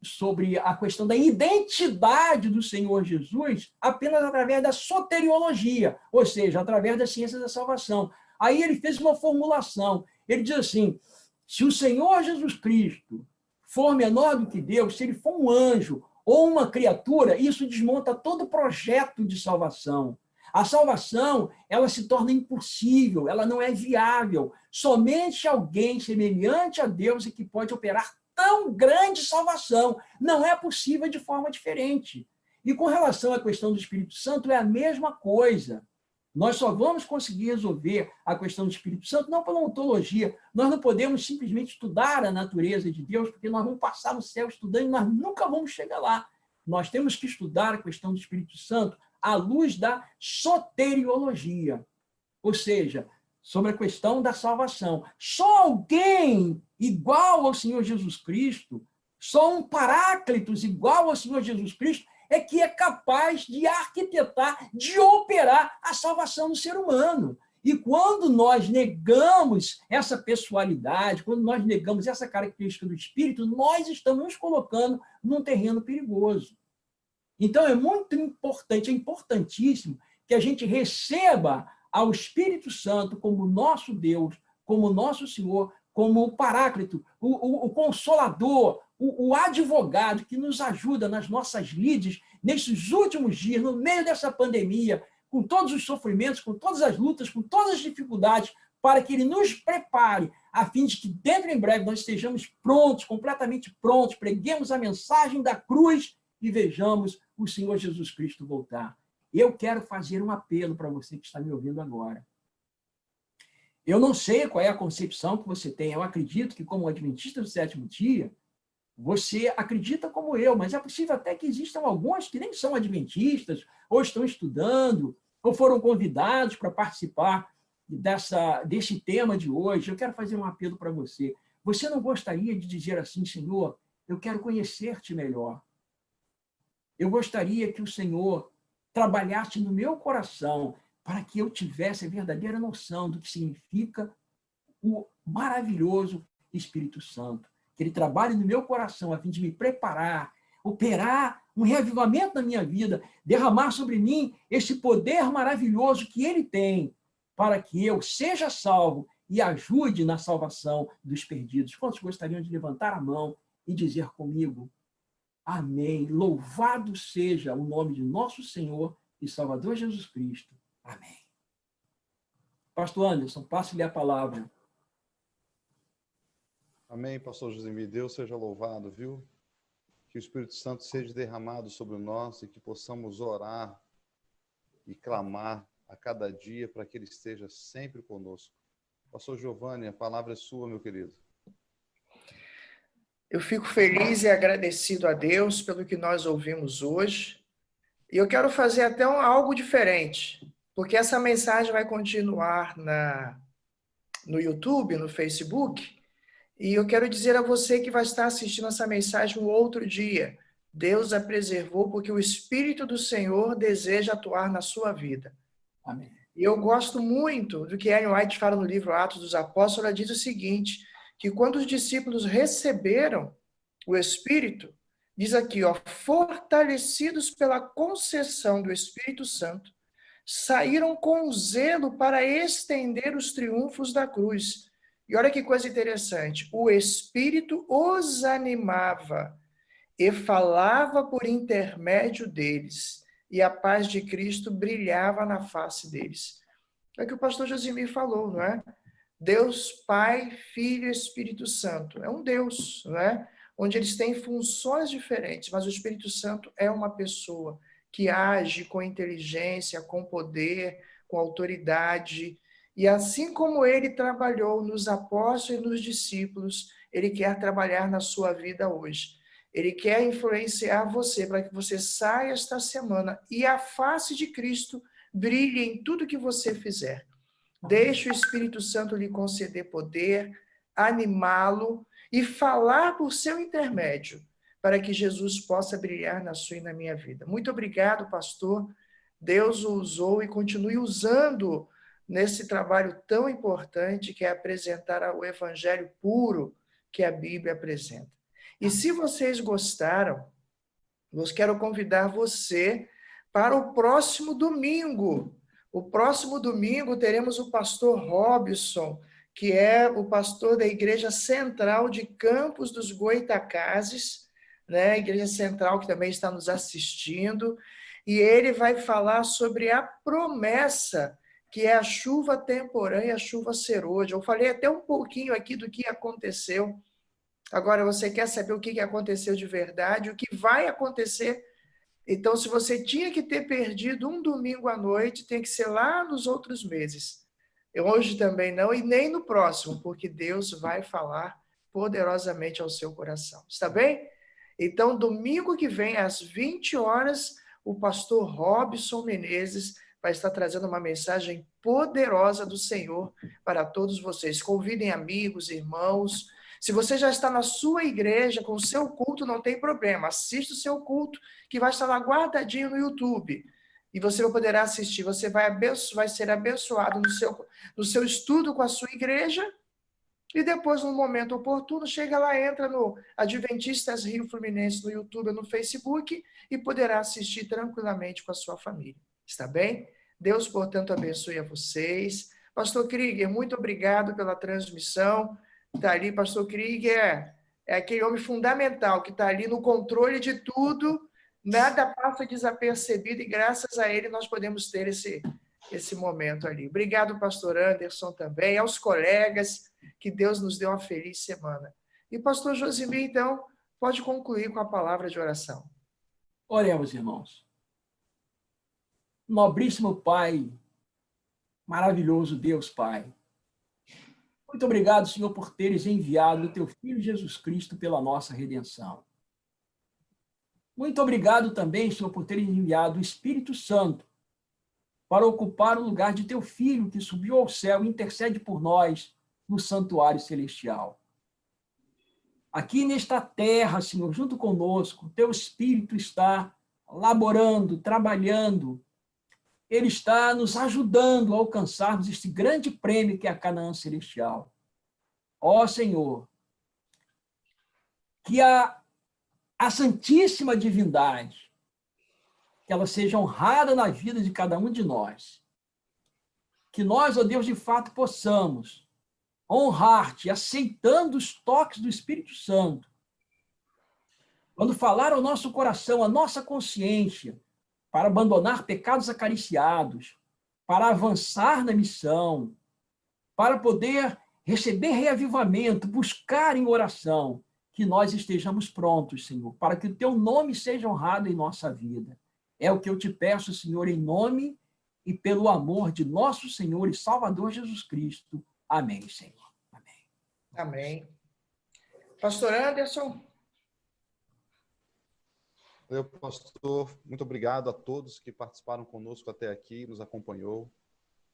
sobre a questão da identidade do Senhor Jesus apenas através da soteriologia, ou seja, através da ciência da salvação. Aí ele fez uma formulação. Ele diz assim, se o Senhor Jesus Cristo for menor do que Deus, se ele for um anjo ou uma criatura, isso desmonta todo o projeto de salvação. A salvação, ela se torna impossível, ela não é viável. Somente alguém semelhante a Deus é que pode operar tão grande salvação. Não é possível de forma diferente. E com relação à questão do Espírito Santo, é a mesma coisa. Nós só vamos conseguir resolver a questão do Espírito Santo não pela ontologia. Nós não podemos simplesmente estudar a natureza de Deus, porque nós vamos passar no céu estudando e nós nunca vamos chegar lá. nós temos que estudar a questão do Espírito Santo à luz da soteriologia, ou seja, sobre a questão da salvação. Só alguém igual ao Senhor Jesus Cristo, só um Paráclitos igual ao Senhor Jesus Cristo, é que é capaz de arquitetar, de operar a salvação do ser humano. E quando nós negamos essa pessoalidade, quando nós negamos essa característica do Espírito, nós estamos nos colocando num terreno perigoso. Então, é muito importante, é importantíssimo que a gente receba ao Espírito Santo como nosso Deus, como nosso Senhor, como o Paráclito, o Consolador, o advogado que nos ajuda nas nossas lides, nesses últimos dias, no meio dessa pandemia, com todos os sofrimentos, com todas as lutas, com todas as dificuldades, para que ele nos prepare, a fim de que, dentro em breve, nós estejamos prontos, completamente prontos, preguemos a mensagem da cruz e vejamos o Senhor Jesus Cristo voltar. Eu quero fazer um apelo para você que está me ouvindo agora. Eu não sei qual é a concepção que você tem. Eu acredito que, como adventista do sétimo dia, você acredita como eu, mas é possível até que existam alguns que nem são adventistas, ou estão estudando, ou foram convidados para participar desse tema de hoje. Eu quero fazer um apelo para você. Você não gostaria de dizer assim, Senhor, eu quero conhecer-te melhor. Eu gostaria que o Senhor trabalhasse no meu coração para que eu tivesse a verdadeira noção do que significa o maravilhoso Espírito Santo. Que ele trabalhe no meu coração a fim de me preparar, operar um reavivamento na minha vida, derramar sobre mim esse poder maravilhoso que ele tem, para que eu seja salvo e ajude na salvação dos perdidos. Quantos gostariam de levantar a mão e dizer comigo, amém, louvado seja o nome de nosso Senhor e Salvador Jesus Cristo. Amém. Pastor Anderson, passe-lhe a palavra. Amém, pastor Josemir. Deus seja louvado, viu? Que o Espírito Santo seja derramado sobre nós e que possamos orar e clamar a cada dia para que ele esteja sempre conosco. Pastor Giovanni, a palavra é sua, meu querido. Eu fico feliz e agradecido a Deus pelo que nós ouvimos hoje. E eu quero fazer até algo diferente, porque essa mensagem vai continuar no YouTube, no Facebook, e eu quero dizer a você que vai estar assistindo essa mensagem um outro dia. Deus a preservou porque o Espírito do Senhor deseja atuar na sua vida. Amém. E eu gosto muito do que Ellen White fala no livro Atos dos Apóstolos. Ela diz o seguinte, que quando os discípulos receberam o Espírito, diz aqui, ó, fortalecidos pela concessão do Espírito Santo, saíram com zelo para estender os triunfos da cruz. E olha que coisa interessante, o Espírito os animava e falava por intermédio deles, e a paz de Cristo brilhava na face deles. É o que o pastor Josemir falou, não é? Deus, Pai, Filho e Espírito Santo. É um Deus, não é? Onde eles têm funções diferentes, mas o Espírito Santo é uma pessoa que age com inteligência, com poder, com autoridade. E assim como ele trabalhou nos apóstolos e nos discípulos, ele quer trabalhar na sua vida hoje. Ele quer influenciar você para que você saia esta semana e a face de Cristo brilhe em tudo que você fizer. Deixe o Espírito Santo lhe conceder poder, animá-lo e falar por seu intermédio, para que Jesus possa brilhar na sua e na minha vida. Muito obrigado, pastor. Deus o usou e continue usando nesse trabalho tão importante que é apresentar o evangelho puro que a Bíblia apresenta. E se vocês gostaram, eu quero convidar você para o próximo domingo. O próximo domingo teremos o pastor Robson, que é o pastor da Igreja Central de Campos dos Goitacazes, né? Igreja Central que também está nos assistindo, e ele vai falar sobre a promessa, que é a chuva temporânea, a chuva serôdia. Eu falei até um pouquinho aqui do que aconteceu. Agora, você quer saber o que aconteceu de verdade, o que vai acontecer? Então, se você tinha que ter perdido um domingo à noite, tem que ser lá nos outros meses. Hoje também não, e nem no próximo, porque Deus vai falar poderosamente ao seu coração. Está bem? Então, domingo que vem, às 20 horas, o pastor Robson Menezes vai estar trazendo uma mensagem poderosa do Senhor para todos vocês. Convidem amigos, irmãos. Se você já está na sua igreja com o seu culto, não tem problema. Assista o seu culto, que vai estar lá guardadinho no YouTube. E você poderá assistir. Você vai ser abençoado no seu estudo com a sua igreja. E depois, no momento oportuno, chega lá, entra no Adventistas Rio Fluminense no YouTube ou no Facebook e poderá assistir tranquilamente com a sua família. Está bem? Deus, portanto, abençoe a vocês. Pastor Krieger, muito obrigado pela transmissão. Está ali, Pastor Krieger, é aquele homem fundamental que está ali no controle de tudo, nada passa desapercebido e graças a ele nós podemos ter esse momento ali. Obrigado, Pastor Anderson, também, aos colegas, que Deus nos dê uma feliz semana. E Pastor Josimir, então, pode concluir com a palavra de oração. Oremos, irmãos. Nobríssimo Pai, maravilhoso Deus Pai, muito obrigado, Senhor, por teres enviado o teu Filho Jesus Cristo pela nossa redenção. Muito obrigado também, Senhor, por teres enviado o Espírito Santo para ocupar o lugar de teu Filho que subiu ao céu e intercede por nós no santuário celestial. Aqui nesta terra, Senhor, junto conosco, teu Espírito está laborando, trabalhando. Ele está nos ajudando a alcançarmos este grande prêmio que é a Canaã Celestial. Ó Senhor, que a Santíssima Divindade, que ela seja honrada na vida de cada um de nós. Que nós, ó Deus, de fato possamos honrar-te, aceitando os toques do Espírito Santo. Quando falar ao nosso coração, à nossa consciência, para abandonar pecados acariciados, para avançar na missão, para poder receber reavivamento, buscar em oração, que nós estejamos prontos, Senhor, para que o teu nome seja honrado em nossa vida. É o que eu te peço, Senhor, em nome e pelo amor de nosso Senhor e Salvador Jesus Cristo. Amém, Senhor. Amém. Amém. Pastor Anderson. Meu pastor, muito obrigado a todos que participaram conosco até aqui, nos acompanhou.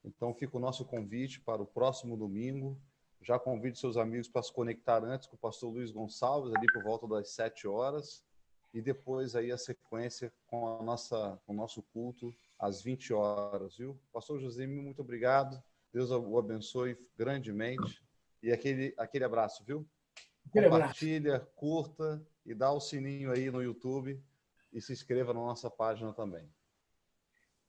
Então, fica o nosso convite para o próximo domingo. Já convido seus amigos para se conectar antes com o pastor Luiz Gonçalves, ali por volta das 7 horas. E depois aí a sequência com o nosso culto às 20 horas, viu? Pastor Josimir, muito obrigado. Deus o abençoe grandemente. E aquele abraço, viu? Compartilha, curta e dá o sininho aí no YouTube e se inscreva na nossa página também.